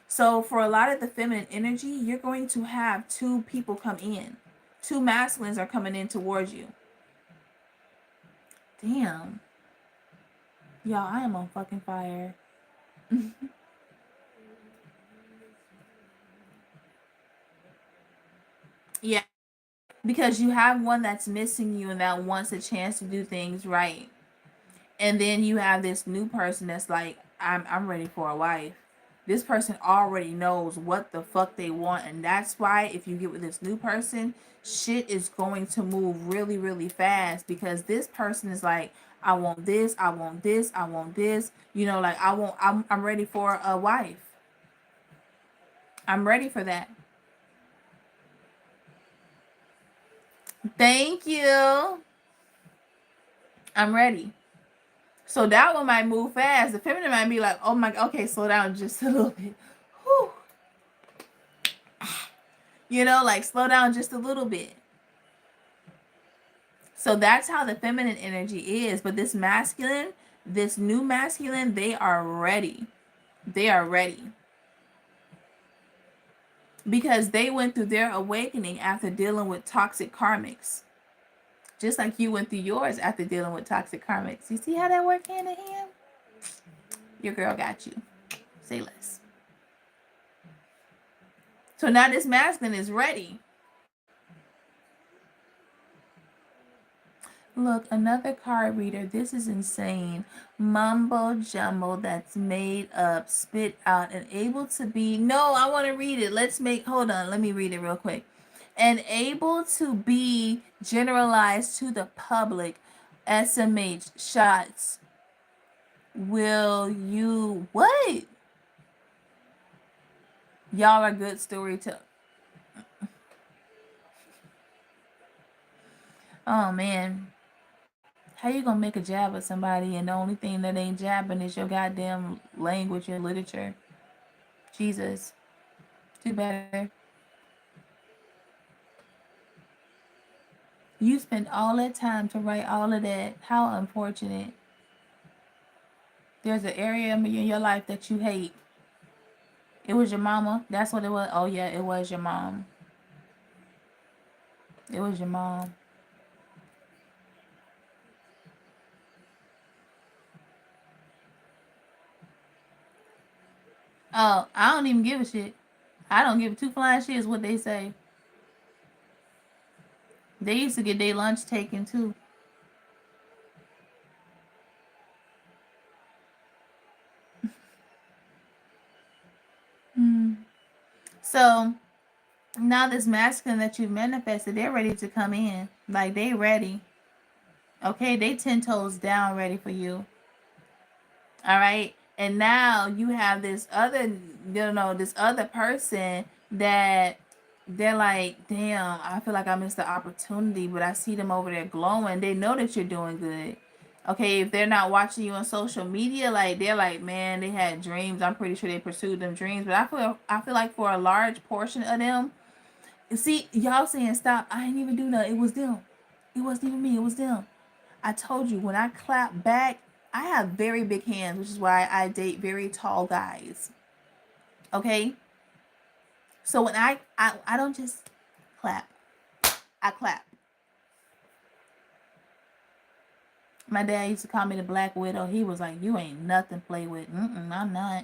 So for a lot of the feminine energy, you're going to have two people come in. Two masculines are coming in towards you. Damn. Y'all, I am on fucking fire. Yeah. Because you have one that's missing you and that wants a chance to do things right. And then you have this new person that's like, I'm ready for a wife. This person already knows what the fuck they want, and that's why if you get with this new person, shit is going to move really, really fast, because this person is like, I want this, I want this, I want this. You know, like, I'm ready for a wife. I'm ready for that. Thank you. I'm ready. So that one might move fast. The feminine might be like, oh my, okay, slow down just a little bit. Whew. You know, like, slow down just a little bit. So that's how the feminine energy is. But this masculine, this new masculine, they are ready. They are ready. Because they went through their awakening after dealing with toxic karmics. Just like you went through yours after dealing with toxic karmics. You see how that worked hand in hand? Your girl got you. Say less. So now this masculine is ready. Look, another card reader. This is insane. Mumbo jumbo that's made up, spit out, and able to be. No, I want to read it. Hold on. Let me read it real quick. And able to be generalized to the public. SMH shots. Will you. What? Y'all are good storytellers. Oh, man. How you gonna make a jab at somebody and the only thing that ain't jabbing is your goddamn language and literature? Jesus. Too better. You spent all that time to write all of that. How unfortunate. There's an area in your life that you hate. It was your mama. That's what it was. Oh yeah, it was your mom. It was your mom. Oh, I don't even give a shit. I don't give two flying shits what they say. They used to get their lunch taken too. So now this masculine that you've manifested, they're ready to come in. Like they ready. Okay, they 10 toes down ready for you. All right. And now you have this other, this other person that they're like, damn, I feel like I missed the opportunity, but I see them over there glowing. They know that you're doing good. Okay, if they're not watching you on social media, like they're like, man, they had dreams. I'm pretty sure they pursued them dreams. But I feel like for a large portion of them, see, y'all saying stop. I didn't even do nothing. It was them. It wasn't even me. It was them. I told you when I clap back, I have very big hands, which is why I date very tall guys. Okay? So when I don't just clap. I clap. My dad used to call me the Black Widow. He was like, you ain't nothing to play with. I'm not.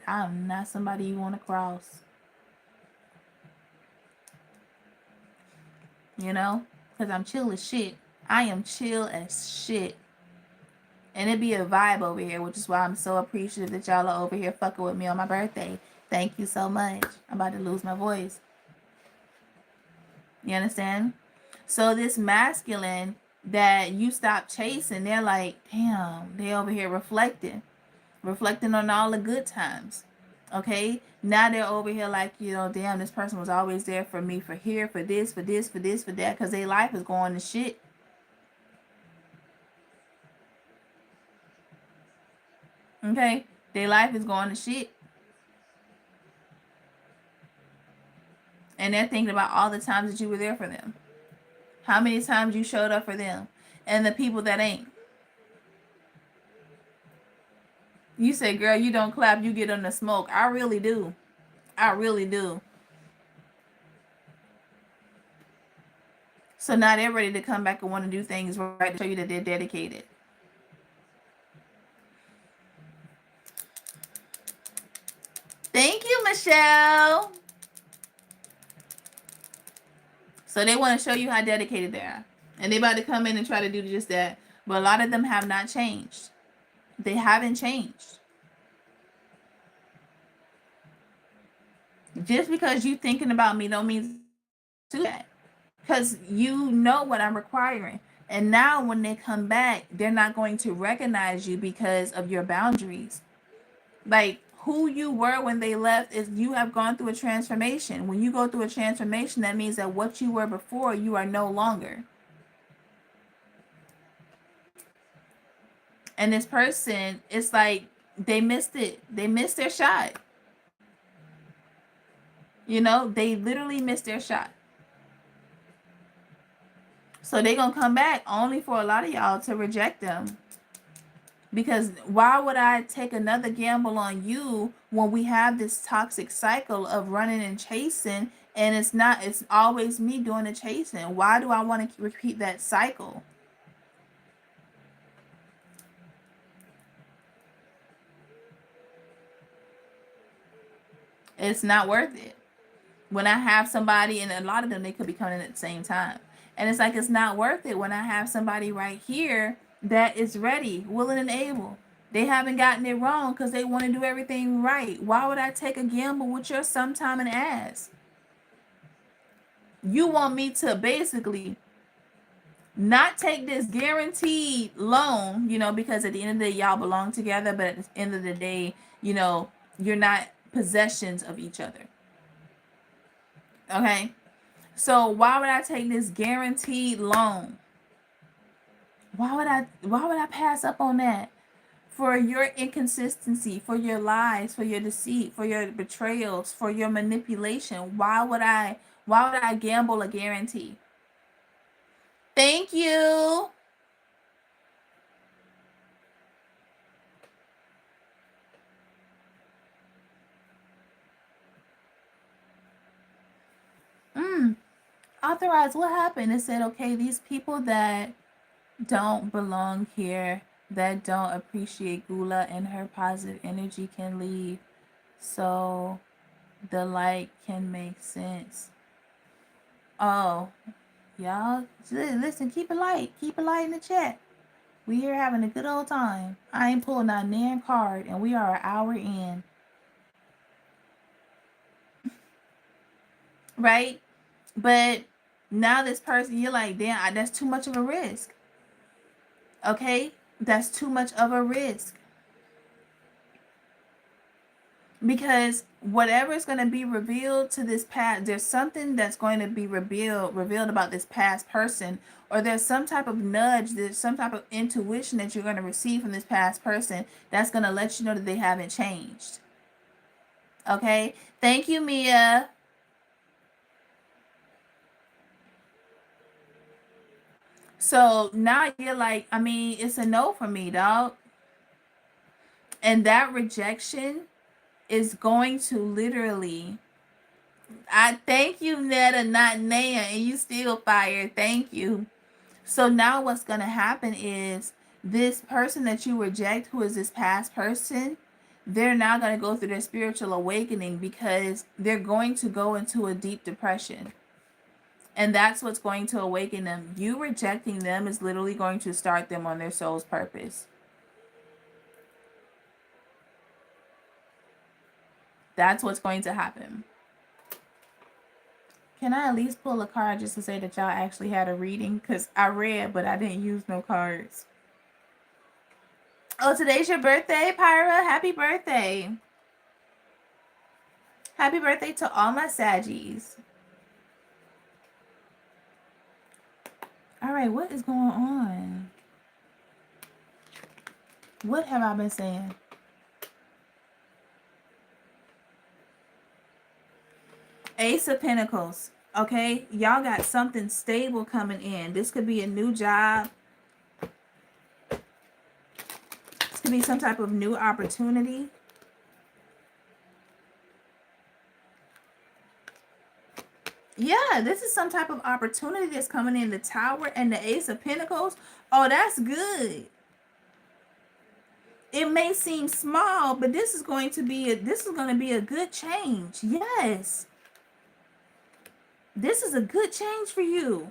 I'm not somebody you want to cross. You know? Because I'm chill as shit. I am chill as shit. And it be a vibe over here, which is why I'm so appreciative that y'all are over here fucking with me on my birthday. Thank you so much. I'm about to lose my voice. You understand? So this masculine that you stop chasing, they're like, damn, they over here reflecting on all the good times. Okay? Now they're over here like, damn, this person was always there for me, for here, for this, for this, for this, for that, because their life is going to shit. Okay? Their life is going to shit. And they're thinking about all the times that you were there for them. How many times you showed up for them. And the people that ain't. You say, girl, you don't clap, you get on the smoke. I really do. I really do. So now they're ready to come back and want to do things right to show you that they're dedicated. Thank you, Michelle. So they want to show you how dedicated they are. And they about to come in and try to do just that. But a lot of them have not changed. They haven't changed. Just because you thinking about me don't mean to do that. Because you know what I'm requiring. And now when they come back, they're not going to recognize you because of your boundaries. Like who you were when they left is you have gone through a transformation. When you go through a transformation, that means that what you were before, you are no longer. And this person, it's like they missed it. They missed their shot. They literally missed their shot. So they're going to come back only for a lot of y'all to reject them. Because why would I take another gamble on you when we have this toxic cycle of running and chasing, and it's always me doing the chasing? Why do I want to repeat that cycle? It's not worth it. When I have somebody, and a lot of them, they could be coming in at the same time. And it's like, it's not worth it when I have somebody right here that is ready, willing, and able. They haven't gotten it wrong because they want to do everything right. Why would I take a gamble with your sometime and ass? You want me to basically not take this guaranteed loan, because at the end of the day, y'all belong together, but at the end of the day, you're not possessions of each other. Okay? So why would I take this guaranteed loan? Why would I pass up on that? For your inconsistency, for your lies, for your deceit, for your betrayals, for your manipulation. Why would I gamble a guarantee? Thank you. Authorized, what happened? It said, okay, these people that don't belong here, that don't appreciate Gula and her positive energy can leave. So the light can make sense. Oh, y'all, listen, keep it light. Keep it light in the chat. We here having a good old time. I ain't pulling out nan card, and we are an hour in. Right? But now this person, you're like, damn, that's too much of a risk. Okay? That's too much of a risk. Because whatever is going to be revealed to this past, there's something that's going to be revealed about this past person, or there's some type of nudge, there's some type of intuition that you're going to receive from this past person that's going to let you know that they haven't changed. Okay? Thank you, Mia. So now you're like, I mean, it's a no for me, dog. And that rejection is going to literally, I thank you, Netta, not Naya, and you still fired. Thank you. So now what's going to happen is this person that you reject, who is this past person, they're now going to go through their spiritual awakening because they're going to go into a deep depression. And that's what's going to awaken them. You rejecting them is literally going to start them on their soul's purpose. That's what's going to happen. Can I at least pull a card just to say that y'all actually had a reading? Because I read, but I didn't use no cards. Oh, today's your birthday, Pyra. Happy birthday. Happy birthday to all my Saggies. All right, what is going on? What have I been saying? Ace of Pentacles. Okay, y'all got something stable coming in. This could be a new job. This could be some type of new opportunity. Yeah, this is some type of opportunity that's coming in. The Tower and the Ace of Pentacles. Oh, that's good. It may seem small, but this is going to be a good change. Yes. This is a good change for you.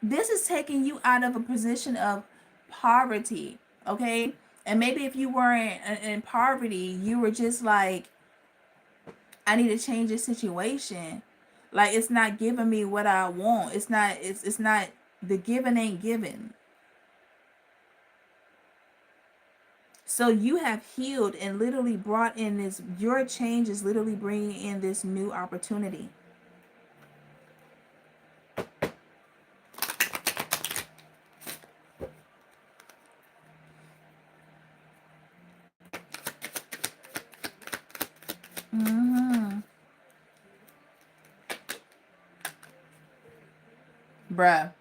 This is taking you out of a position of poverty, okay? And maybe if you weren't in poverty, you were just like, I need to change this situation. Like, it's not giving me what I want. It's not, the giving ain't given. So you have healed and literally brought in this, your change is literally bringing in this new opportunity. Bruh.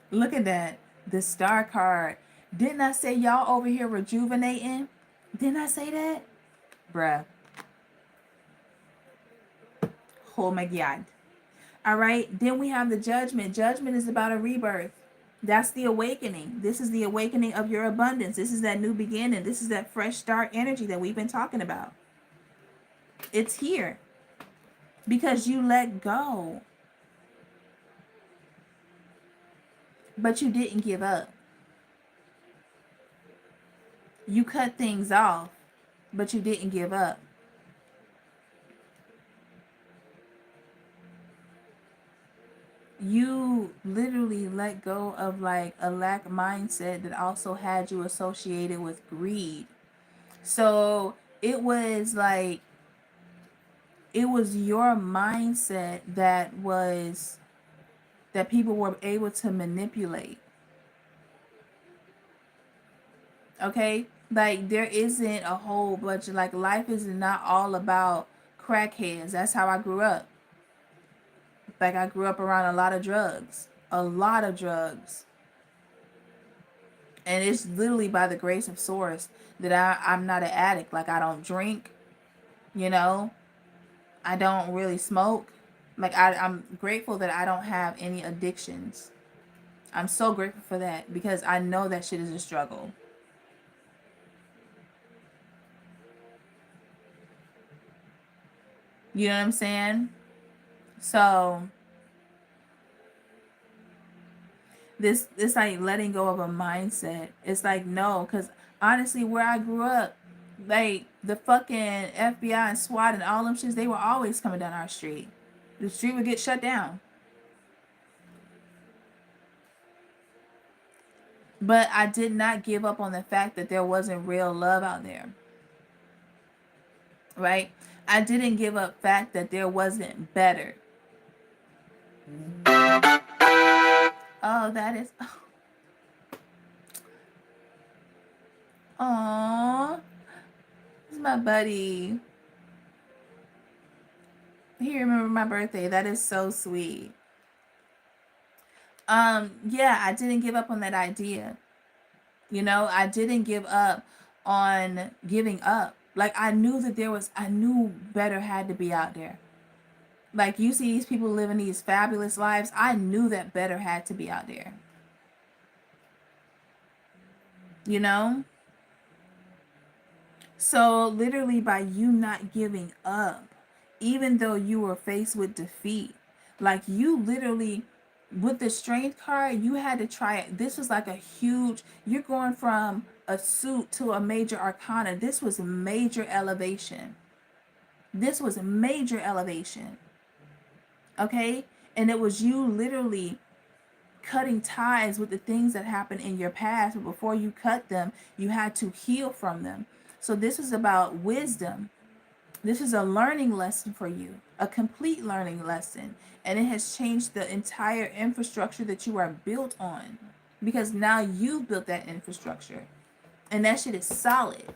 Look at that. The Star card. Didn't I say y'all over here rejuvenating? Didn't I say that? Bruh. Oh my God. All right. Then we have the Judgment. Judgment is about a rebirth. That's the awakening. This is the awakening of your abundance. This is that new beginning. This is that fresh start energy that we've been talking about. It's here because you let go, but you didn't give up. You cut things off, but you didn't give up. You literally let go of like a lack mindset that also had you associated with greed. So it was like, it was your mindset that people were able to manipulate. Okay? Like there isn't a whole bunch of, like, life is not all about crackheads. That's how I grew up. Like I grew up around a lot of drugs. A lot of drugs. And it's literally by the grace of source that I'm not an addict. Like I don't drink, you know. I don't really smoke. Like I'm grateful that I don't have any addictions. I'm so grateful for that because I know that shit is a struggle. You know what I'm saying? So this like letting go of a mindset. It's like no, because honestly, where I grew up, like the fucking FBI and SWAT and all them shits, they were always coming down our street. The street would get shut down. But I did not give up on the fact that there wasn't real love out there. Right? I didn't give up fact that there wasn't better. Oh, that is. Aww. This is my buddy. He remembered my birthday. That is so sweet. Yeah, I didn't give up on that idea. You know, I didn't give up on giving up. Like I knew that I knew better had to be out there. Like you see these people living these fabulous lives. I knew that better had to be out there. You know? So literally by you not giving up, even though you were faced with defeat, like you literally, with the strength card, you had to try it. This was like a huge, you're going from a suit to a major arcana. This was major elevation. This was a major elevation. Okay? And it was you literally cutting ties with the things that happened in your past, but before you cut them, you had to heal from them. So this is about wisdom. This is a learning lesson for you, a complete learning lesson. And it has changed the entire infrastructure that you are built on. Because now you built that infrastructure. And that shit is solid.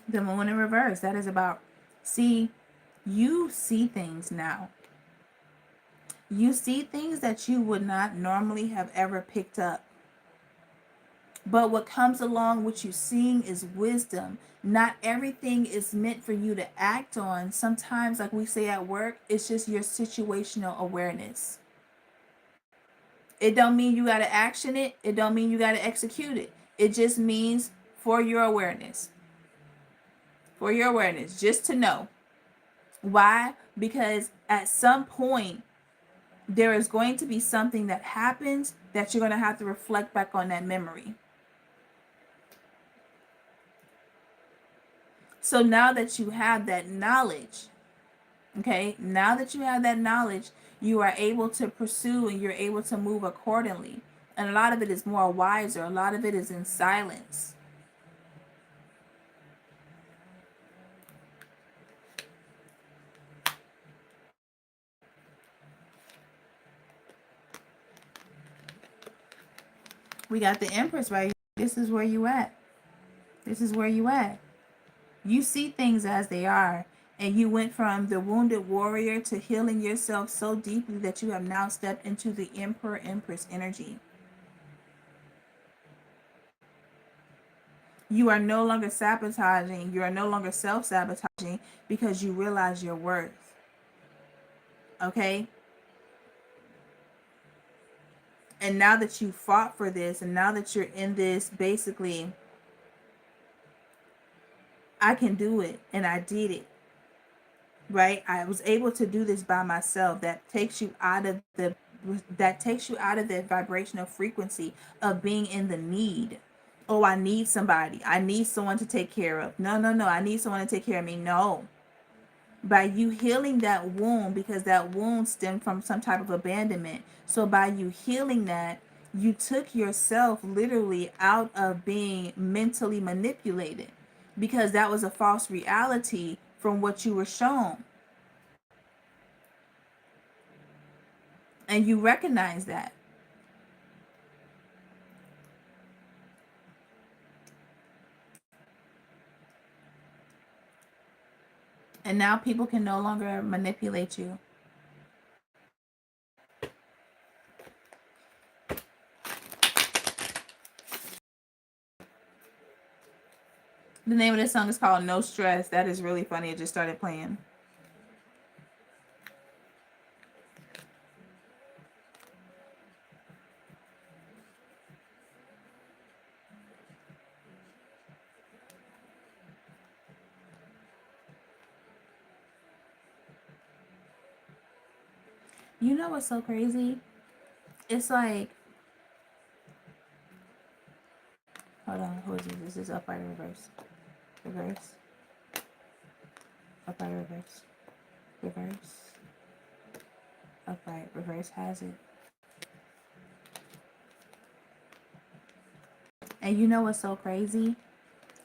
The moon in reverse, that is about, see, you see things now. You see things that you would not normally have ever picked up. But what comes along with you seeing is wisdom. Not everything is meant for you to act on. Sometimes, like we say at work, it's just your situational awareness. It don't mean you got to action it. It don't mean you got to execute it. It just means for your awareness. For your awareness, just to know. Why? Because at some point, there is going to be something that happens that you're going to have to reflect back on that memory. So now that you have that knowledge, okay, now that you have that knowledge, you are able to pursue and you're able to move accordingly. And a lot of it is more wiser. A lot of it is in silence. We got the Empress right here. This is where you at. This is where you at. You see things as they are. And you went from the wounded warrior to healing yourself so deeply that you have now stepped into the Emperor Empress energy. You are no longer sabotaging. You are no longer self-sabotaging because you realize your worth. Okay? And now that you fought for this, and now that you're in this, basically, I can do it, and I did it, right? I was able to do this by myself. That takes you out of the vibrational frequency of being in the need. Oh, I need somebody. I need someone to take care of. No, no, no. I need someone to take care of me. No. By you healing that wound, because that wound stemmed from some type of abandonment. So by you healing that, you took yourself literally out of being mentally manipulated, because that was a false reality from what you were shown. And you recognize that. And now people can no longer manipulate you. The name of this song is called No Stress. That is really funny. It just started playing. You know what's so crazy? It's like, hold on, who is this? This is upright reverse. Reverse. Upright reverse. Reverse. Upright reverse has it. And you know what's so crazy?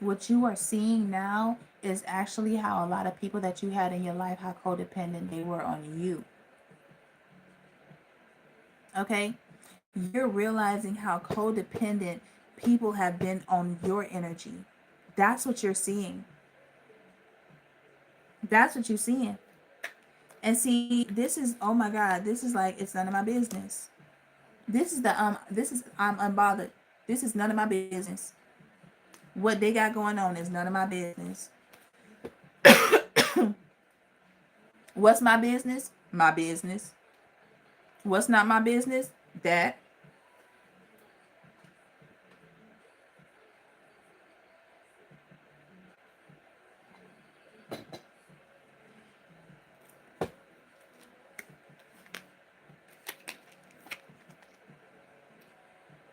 What you are seeing now is actually how a lot of people that you had in your life, how codependent they were on you. Okay? You're realizing how codependent people have been on your energy. That's what you're seeing. That's what you're seeing. And see, this is, oh my God, this is like, it's none of my business. This is I'm unbothered. This is none of my business. What they got going on is none of my business. What's my business? My business. What's not my business? That.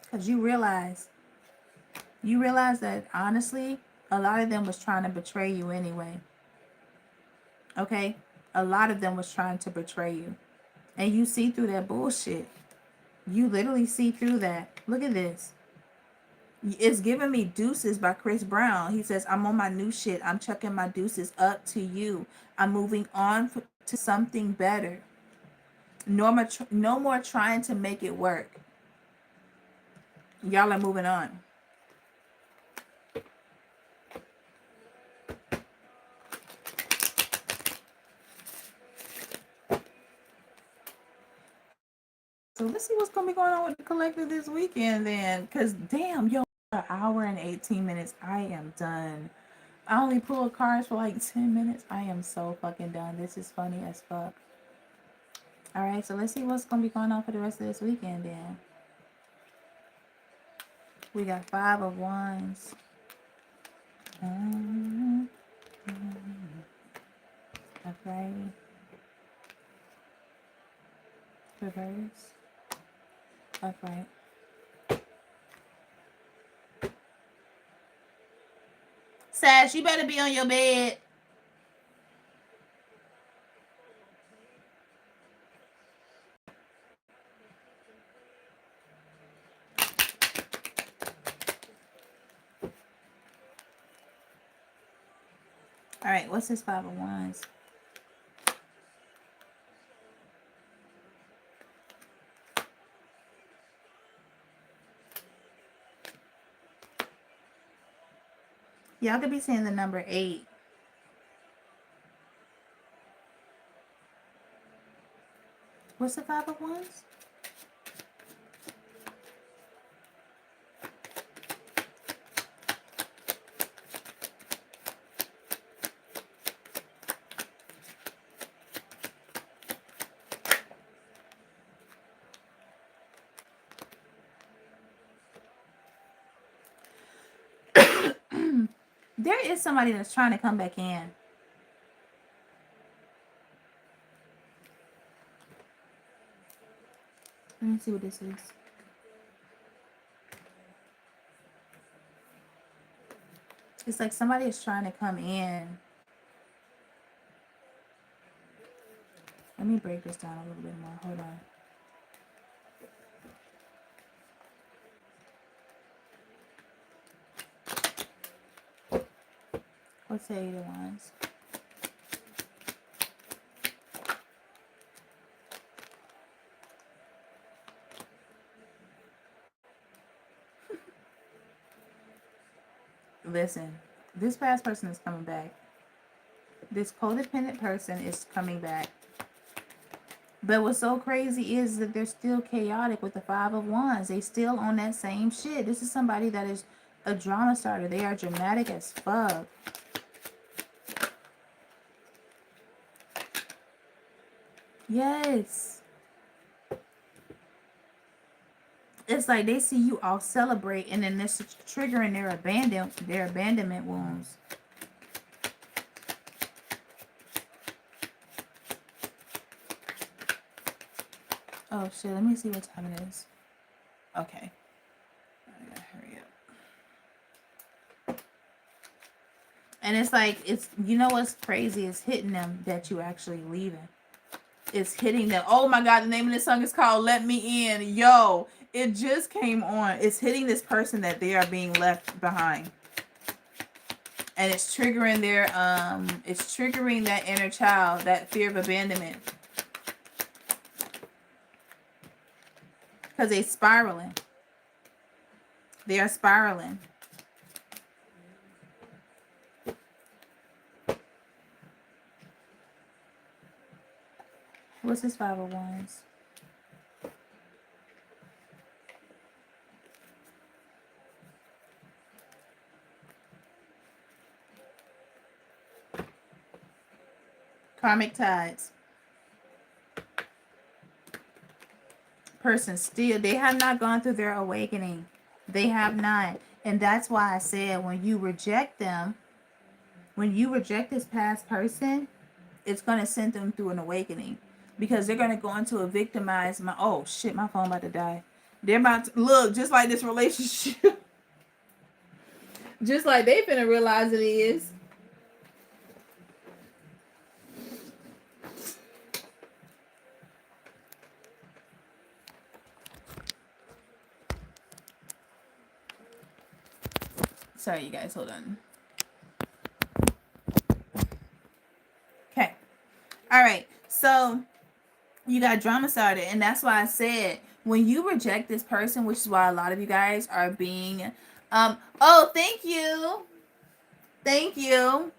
Because you realize that honestly, a lot of them was trying to betray you anyway. Okay? A lot of them was trying to betray you. And you see through that bullshit. You literally see through that. Look at this. It's giving me Deuces by Chris Brown. He says, I'm on my new shit. I'm chucking my deuces up to you. I'm moving on to something better. No more trying to make it work. Y'all are moving on. So let's see what's going to be going on with the collective this weekend then. Because damn, yo, an hour and 18 minutes. I am done. I only pulled cards for like 10 minutes. I am so fucking done. This is funny as fuck. Alright, so let's see what's going to be going on for the rest of this weekend then. We got 5 of Wands. Okay. Reverse. Upright. Sash, you better be on your bed. Alright, what's this 5 of Wands? Y'all could be saying the number 8. What's the 5 of Wands? There is somebody that's trying to come back in. Let me see what this is. It's like somebody is trying to come in. Let me break this down a little bit more. Hold on. What's the 8 of Wands? Listen, this past person is coming back. This codependent person is coming back. But what's so crazy is that they're still chaotic with the 5 of Wands. They still on that same shit. This is somebody that is a drama starter. They are dramatic as fuck. Yes. It's like they see you all celebrate, and then this is triggering their abandonment wounds. Oh shit, let me see what time it is. Okay. I gotta hurry up. And it's like, it's, you know what's crazy? It's hitting them that you actually leaving. It's hitting them. Oh my God, the name of this song is called Let Me In. Yo, it just came on. It's hitting this person that they are being left behind. And it's triggering their, it's triggering that inner child, that fear of abandonment. Because they're spiraling. They are spiraling. What's this 5 of Wands? Karmic tides. Person still, they have not gone through their awakening. They have not. And that's why I said when you reject them, when you reject this past person, it's going to send them through an awakening. Because they're going to go into a victimized, oh shit, my phone about to die. They're about to, look, just like this relationship. Just like they finna realize it is. Sorry, you guys, hold on. Okay. All right. So you got drama started, and that's why I said when you reject this person, which is why a lot of you guys are being oh, thank you. Thank you.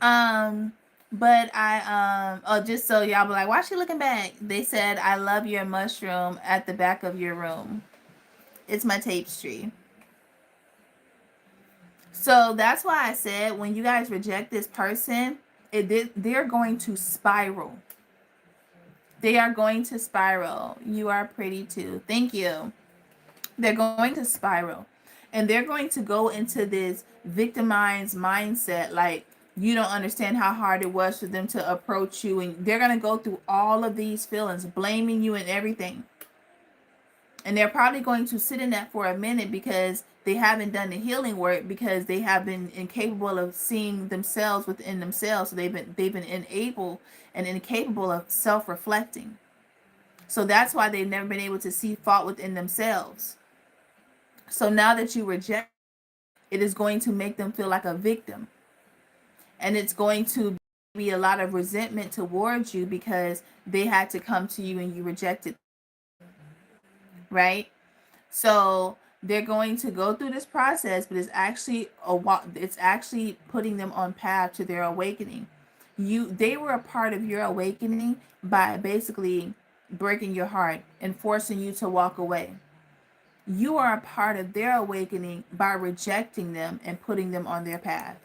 But I oh, just so y'all be like, why is she looking back? They said, I love your mushroom at the back of your room. It's my tapestry. So that's why I said when you guys reject this person, they're going to spiral. They are going to spiral. You are pretty too. Thank you. They're going to spiral. And they're going to go into this victimized mindset. Like, you don't understand how hard it was for them to approach you. And they're going to go through all of these feelings, blaming you and everything. And they're probably going to sit in that for a minute because they haven't done the healing work, because they have been incapable of seeing themselves within themselves. So they've been unable and incapable of self-reflecting. So that's why they've never been able to see fault within themselves. So now that you reject, it is going to make them feel like a victim. And it's going to be a lot of resentment towards you because they had to come to you and you rejected. Right? So they're going to go through this process, but it's actually putting them on path to their awakening. They were a part of your awakening by basically breaking your heart and forcing you to walk away. You are a part of their awakening by rejecting them and putting them on their path.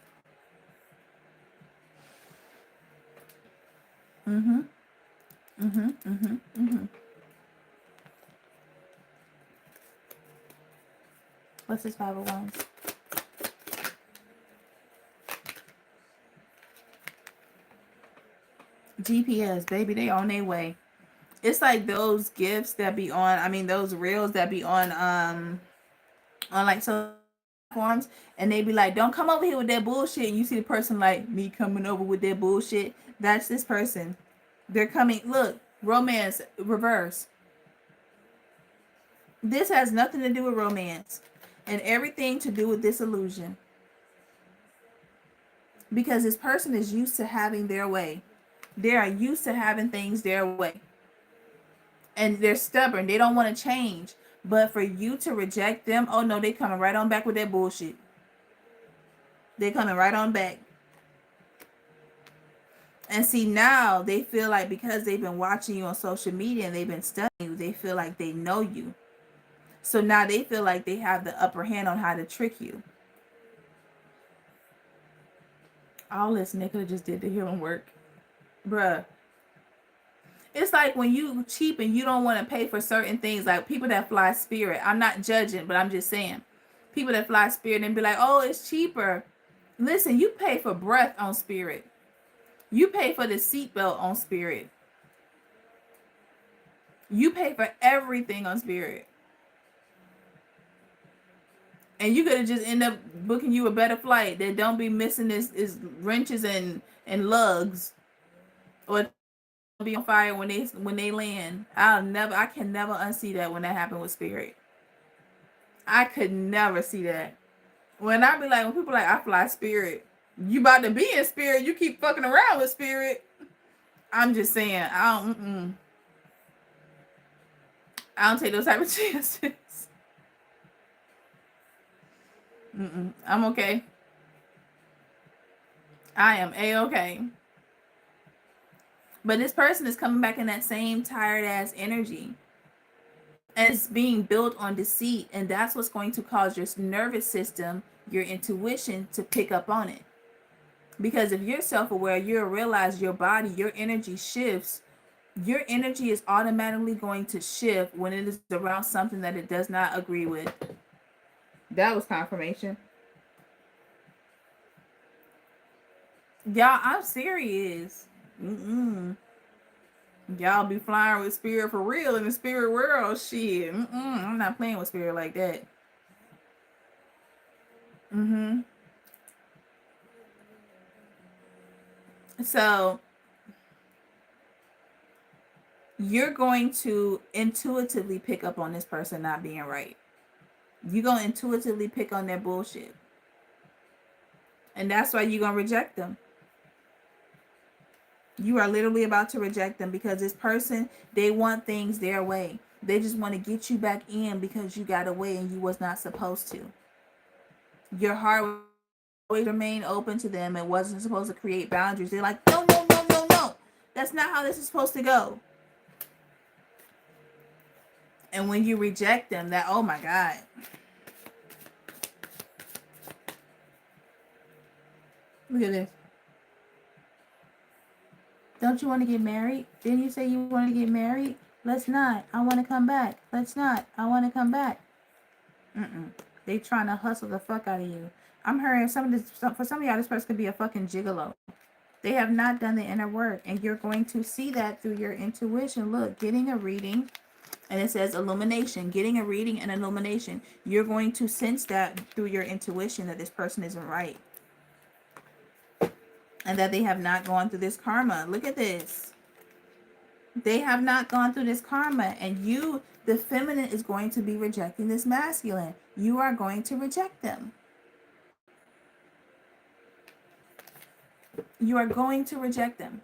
What's this 5 of Wands? GPS, baby, they on their way. It's like those gifts that be on, I mean, those reels that be on like social platforms, and they be like, don't come over here with that bullshit. And you see the person like, me coming over with that bullshit. That's this person. They're coming. Look, romance reverse. This has nothing to do with romance and everything to do with disillusion. Because this person is used to having their way. They are used to having things their way. And they're stubborn. They don't want to change. But for you to reject them, oh no, they coming right on back with that bullshit. They're coming right on back. And see, now they feel like because they've been watching you on social media and they've been studying you, they feel like they know you. So now they feel like they have the upper hand on how to trick you. All this nigga just did the healing work. Bruh. It's like when you cheap and you don't want to pay for certain things, like people that fly Spirit. I'm not judging, but I'm just saying. People that fly Spirit and be like, oh, it's cheaper. Listen, you pay for breath on Spirit. You pay for the seatbelt on Spirit. You pay for everything on Spirit. And you could have just end up booking you a better flight that don't be missing is wrenches and lugs, or be on fire when they land. I can never unsee that when that happened with Spirit. I could never see that. When people like I fly Spirit, you about to be in Spirit, you keep fucking around with Spirit. I'm just saying, I don't take those type of chances. I'm okay. I am A-okay. But this person is coming back in that same tired ass energy. And it's being built on deceit. And that's what's going to cause your nervous system, your intuition to pick up on it. Because if you're self-aware, you'll realize your body, your energy shifts. Your energy is automatically going to shift when it is around something that it does not agree with. That was confirmation. Y'all, I'm serious. Y'all be flying with Spirit for real in the spirit world. Shit. I'm not playing with Spirit like that. So you're going to intuitively pick up on this person not being right. You're going to intuitively pick on their bullshit. And that's why you're going to reject them. You are literally about to reject them because this person, they want things their way. They just want to get you back in because you got away and you was not supposed to. Your heart will always remain open to them. It wasn't supposed to create boundaries. They're like, no, no, no, no, no. That's not how this is supposed to go. And when you reject them, that, oh my God. Look at this. Don't you want to get married? Didn't you say you want to get married? Let's not. I want to come back. Let's not. I want to come back. They trying to hustle the fuck out of you. I'm hearing for some of y'all, this person could be a fucking gigolo. They have not done the inner work, and you're going to see that through your intuition. Look, getting a reading, and it says illumination. Getting a reading and illumination. You're going to sense that through your intuition that this person isn't right. And that they have not gone through this karma. Look at this. They have not gone through this karma. And you, the feminine, is going to be rejecting this masculine. You are going to reject them. You are going to reject them.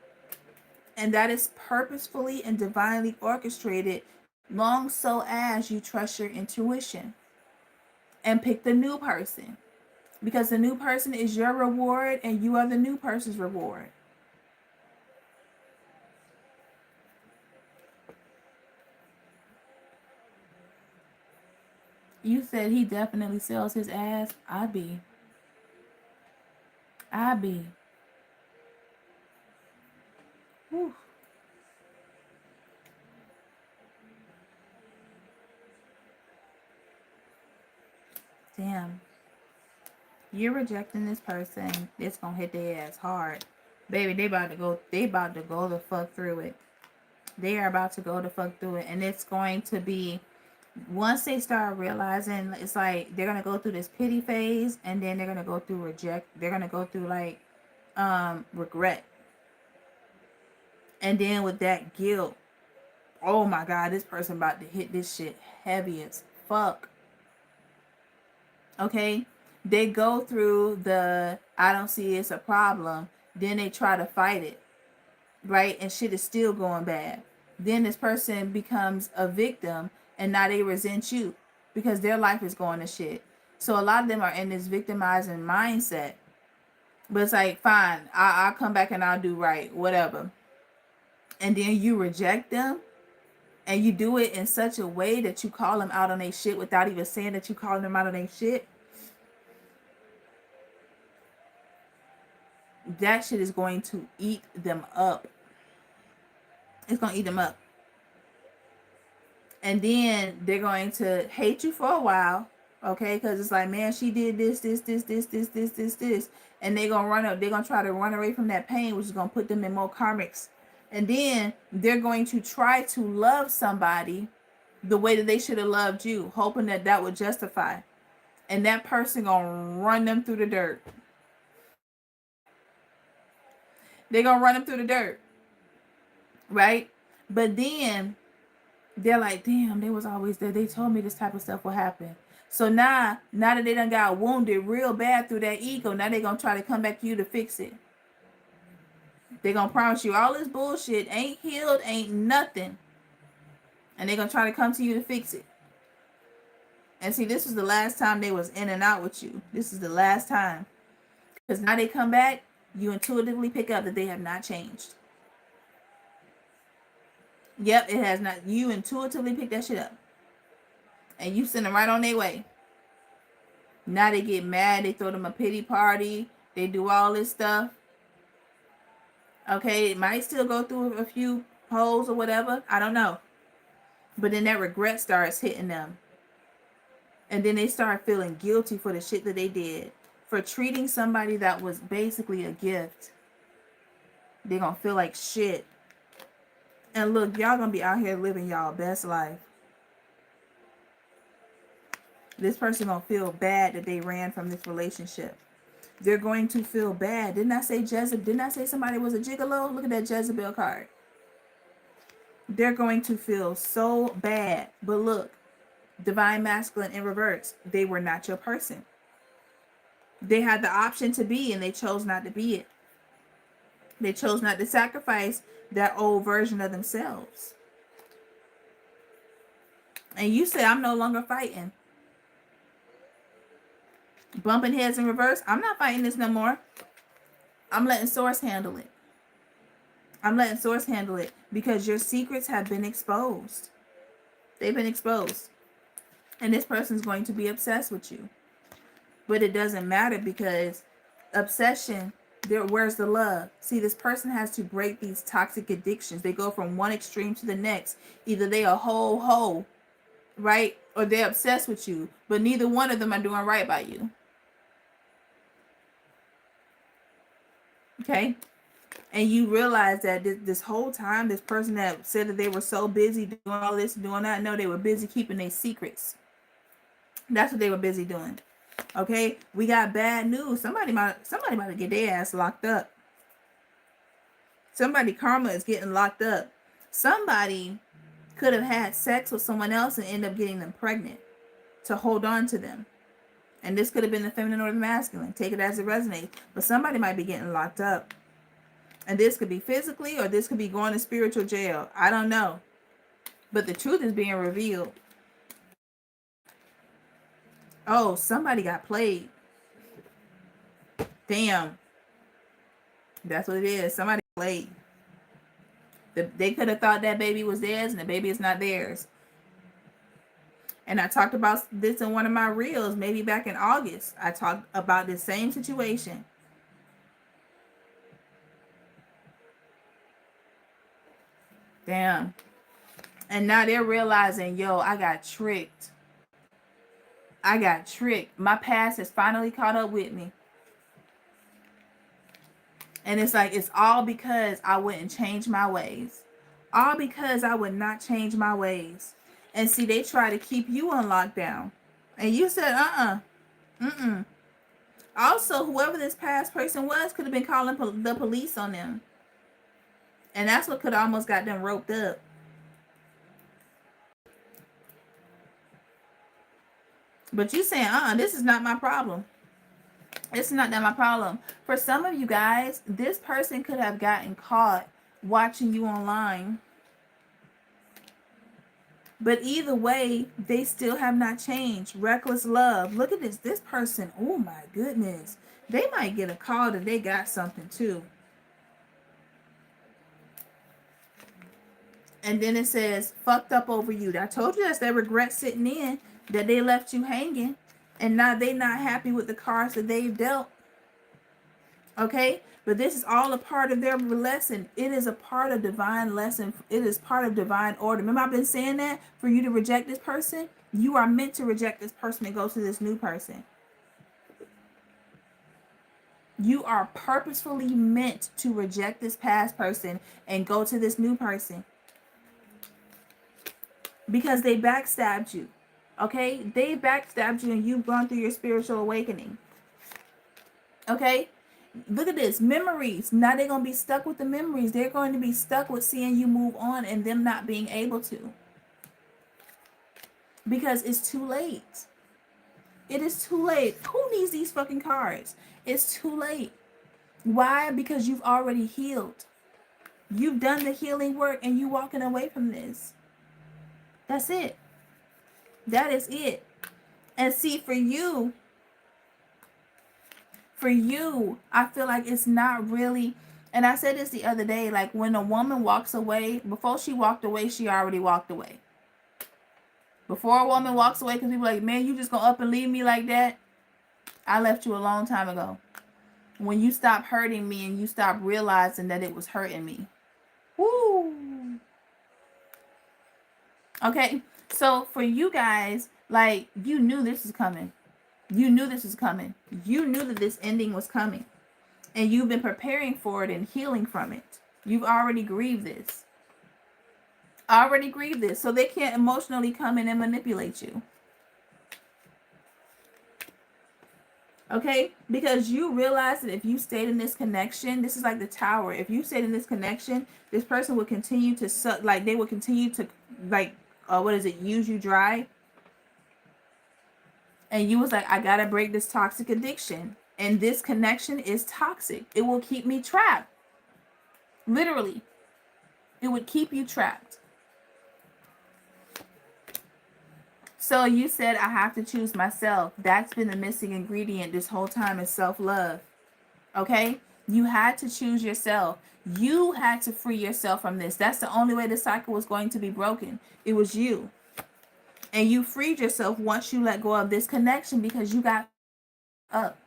And that is purposefully and divinely orchestrated, long so as you trust your intuition. And pick the new person. Because the new person is your reward and you are the new person's reward. You said he definitely sells his ass. I be. Whew. Damn. You're rejecting this person. It's going to hit their ass hard. Baby, they about to go the fuck through it. They are about to go the fuck through it. And it's going to be, once they start realizing, it's like they're gonna go through this pity phase, and then they're gonna go through they're gonna go through like regret. And then with that guilt, oh my god, this person about to hit this shit heavy as fuck. Okay? They go through the I don't see it's a problem, then they try to fight it, right? And shit is still going bad. Then this person becomes a victim, and now they resent you because their life is going to shit. So a lot of them are in this victimizing mindset. But it's like, fine, I'll come back and I'll do right, whatever. And then you reject them, and you do it in such a way that you call them out on their shit without even saying that you calling them out on their shit. That shit is going to eat them up. It's going to eat them up. And then they're going to hate you for a while, okay? Because it's like, man, she did this. And they're going to try to run away from that pain, which is going to put them in more karmics. And then they're going to try to love somebody the way that they should have loved you, hoping that that would justify. And that person going to run them through the dirt. They're going to run them through the dirt. Right? But then they're like, damn, they was always there. They told me this type of stuff will happen. So now that they done got wounded real bad through that ego, now they're going to try to come back to you to fix it. They're going to promise you all this bullshit ain't healed, ain't nothing. And they're going to try to come to you to fix it. And see, this was the last time they was in and out with you. This is the last time. Because now they come back, you intuitively pick up that they have not changed. Yep, it has not. You intuitively pick that shit up. And you send them right on their way. Now they get mad. They throw them a pity party. They do all this stuff. Okay, it might still go through a few holes or whatever. I don't know. But then that regret starts hitting them. And then they start feeling guilty for the shit that they did. For treating somebody that was basically a gift. They're going to feel like shit. And look, y'all going to be out here living y'all best life. This person going to feel bad that they ran from this relationship. They're going to feel bad. Didn't I say Jezebel? Didn't I say somebody was a gigolo? Look at that Jezebel card. They're going to feel so bad. But look, divine masculine in reverse. They were not your person. They had the option to be, and they chose not to be it. They chose not to sacrifice that old version of themselves. And you say, I'm no longer fighting. Bumping heads in reverse. I'm not fighting this no more. I'm letting source handle it. I'm letting source handle it because your secrets have been exposed. They've been exposed. And this person's going to be obsessed with you. But it doesn't matter because obsession, where's the love? See, this person has to break these toxic addictions. They go from one extreme to the next. Either they are whole, right? Or they're obsessed with you. But neither one of them are doing right by you. Okay? And you realize that this whole time, this person that said that they were so busy doing all this, doing that, no, they were busy keeping their secrets. That's what they were busy doing. Okay? We got bad news. Somebody might to get their ass locked up. Somebody karma is getting locked up. Somebody could have had sex with someone else and end up getting them pregnant to hold on to them. And this could have been the feminine or the masculine. Take it as it resonates. But somebody might be getting locked up. And this could be physically or this could be going to spiritual jail. I don't know. But the truth is being revealed. Oh, somebody got played. Damn. That's what it is. Somebody played. They could have thought that baby was theirs and the baby is not theirs. And I talked about this in one of my reels, maybe back in August. I talked about this same situation. Damn. And now they're realizing, yo, I got tricked. I got tricked. My past has finally caught up with me. And it's like, it's all because I wouldn't change my ways. All because I would not change my ways. And see, they try to keep you on lockdown. And you said, mm-mm. Also, whoever this past person was could have been calling the police on them. And that's what could have almost got them roped up. But you saying, this is not my problem. It's not that my problem. For some of you guys, this person could have gotten caught watching you online. But either way, they still have not changed. Reckless love. Look at this. This person, oh my goodness. They might get a call that they got something too. And then it says, fucked up over you. I told you that's their regret sitting in, that they left you hanging. And now they not happy with the cards that they've dealt. Okay? But this is all a part of their lesson. It is a part of divine lesson. It is part of divine order. Remember I've been saying that? For you to reject this person, you are meant to reject this person and go to this new person. You are purposefully meant to reject this past person and go to this new person. Because they backstabbed you. Okay? They backstabbed you and you've gone through your spiritual awakening. Okay? Look at this. Memories. Now they're going to be stuck with the memories. They're going to be stuck with seeing you move on and them not being able to. Because it's too late. It is too late. Who needs these fucking cards? It's too late. Why? Because you've already healed. You've done the healing work and you're walking away from this. That's it. That is it. And see, for you, I feel like it's not really, and I said this the other day, like when a woman walks away, before she walked away, she already walked away. Before a woman walks away, because people are like, man, you just gonna up and leave me like that? I left you a long time ago. When you stop hurting me and you stop realizing that it was hurting me. Woo! Okay, so for you guys, like, you knew this was coming. You knew this was coming. You knew that this ending was coming. And you've been preparing for it and healing from it. You've already grieved this. Already grieved this. So they can't emotionally come in and manipulate you. Okay? Because you realize that if you stayed in this connection, this is like the tower. If you stayed in this connection, this person would continue to suck, like they would continue to, like, use you dry. And you was like, I gotta break this toxic addiction. And this connection is toxic. It will keep me trapped. Literally. It would keep you trapped. So you said, I have to choose myself. That's been the missing ingredient this whole time, is self-love. Okay? You had to choose yourself. You had to free yourself from this. That's the only way the cycle was going to be broken. It was you. And you freed yourself once you let go of this connection because you got up.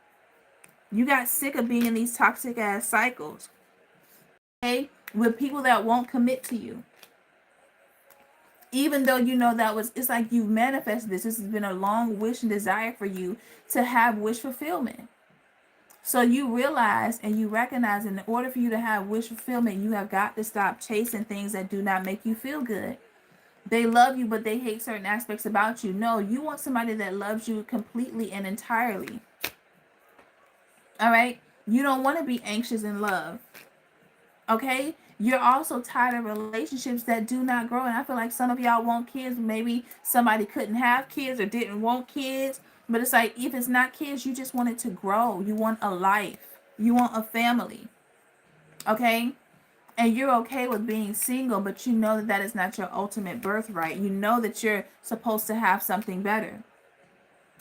You got sick of being in these toxic ass cycles. Okay? With people that won't commit to you. Even though you know it's like you've manifested this. This has been a long wish and desire for you to have wish fulfillment. So you realize and you recognize, in order for you to have wish fulfillment, you have got to stop chasing things that do not make you feel good. They love you, but they hate certain aspects about you. No, you want somebody that loves you completely and entirely. All right? You don't want to be anxious in love. Okay? You're also tired of relationships that do not grow. And I feel like some of y'all want kids. Maybe somebody couldn't have kids or didn't want kids. But it's like, if it's not kids, you just want it to grow. You want a life. You want a family. Okay? And you're okay with being single, but you know that that is not your ultimate birthright. You know that you're supposed to have something better.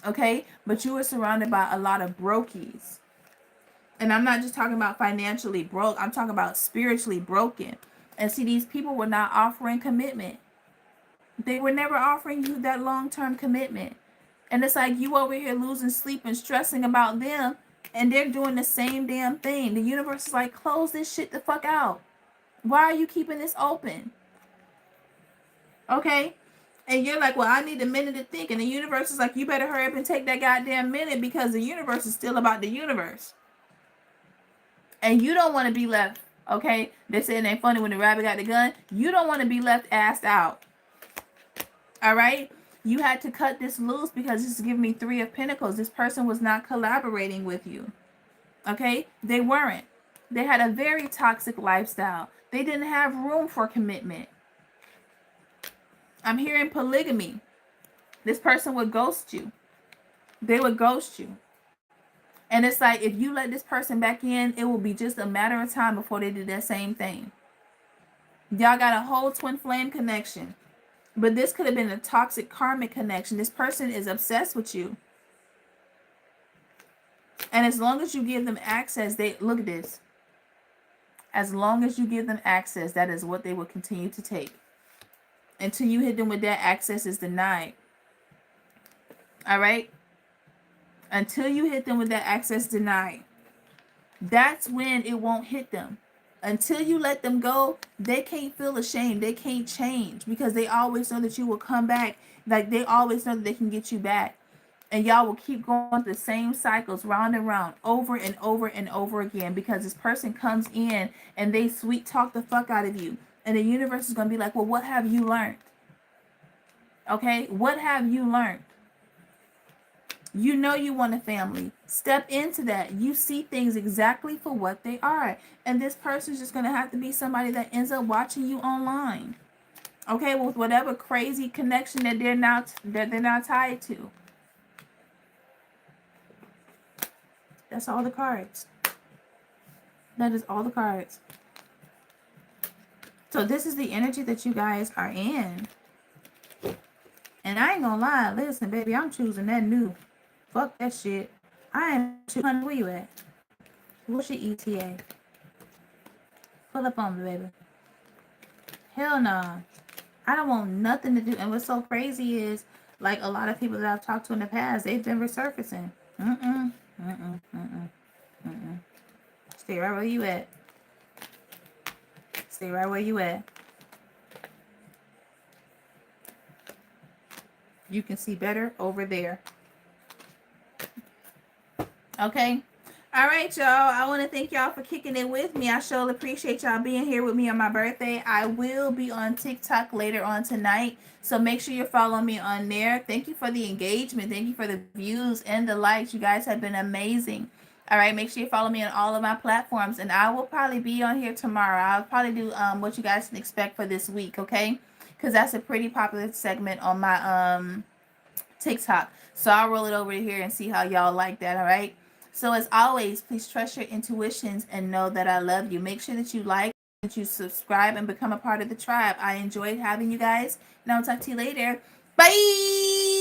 Okay? But you are surrounded by a lot of brokies. And I'm not just talking about financially broke. I'm talking about spiritually broken. And see, these people were not offering commitment. They were never offering you that long-term commitment. And it's like you over here losing sleep and stressing about them. And they're doing the same damn thing. The universe is like, close this shit the fuck out. Why are you keeping this open? Okay? And you're like, well, I need a minute to think. And the universe is like, you better hurry up and take that goddamn minute, because the universe is still about the universe. And you don't want to be left, okay? They say it ain't funny when the rabbit got the gun. You don't want to be left assed out. All right? You had to cut this loose because this is giving me 3 of Pentacles. This person was not collaborating with you. Okay? They weren't. They had a very toxic lifestyle. They didn't have room for commitment. I'm hearing polygamy. This person would ghost you. They would ghost you. And it's like, if you let this person back in, it will be just a matter of time before they do that same thing. Y'all got a whole twin flame connection. But this could have been a toxic karmic connection. This person is obsessed with you. And as long as you give them access, look at this. As long as you give them access, that is what they will continue to take. Until you hit them with that, access is denied. All right? Until you hit them with that, access denied. That's when it won't hit them. Until you let them go, they can't feel ashamed. They can't change because they always know that you will come back. Like, they always know that they can get you back. And y'all will keep going through the same cycles round and round, over and over and over again, because this person comes in and they sweet talk the fuck out of you. And the universe is going to be like, well, what have you learned? Okay? What have you learned? You know you want a family. Step into that. You see things exactly for what they are. And this person is just going to have to be somebody that ends up watching you online. Okay? With whatever crazy connection that they're now tied to. That's all the cards. That is all the cards. So this is the energy that you guys are in. And I ain't gonna lie. Listen, baby, I'm choosing that new. Fuck that shit. I ain't choosing. Where you at? What's your ETA? Pull up on me, baby. Hell no. I don't want nothing to do. And what's so crazy is, like, a lot of people that I've talked to in the past, they've been resurfacing. Stay right where you at. Stay right where you at. You can see better over there. Okay? All right, y'all. I want to thank y'all for kicking it with me. I sure appreciate y'all being here with me on my birthday. I will be on TikTok later on tonight, so make sure you're following me on there. Thank you for the engagement. Thank you for the views and the likes. You guys have been amazing. All right, make sure you follow me on all of my platforms, and I will probably be on here tomorrow. I'll probably do what you guys can expect for this week, okay? Because that's a pretty popular segment on my TikTok. So I'll roll it over here and see how y'all like that, all right? So as always, please trust your intuitions and know that I love you. Make sure that you like, that you subscribe, and become a part of the tribe. I enjoyed having you guys, and I'll talk to you later. Bye!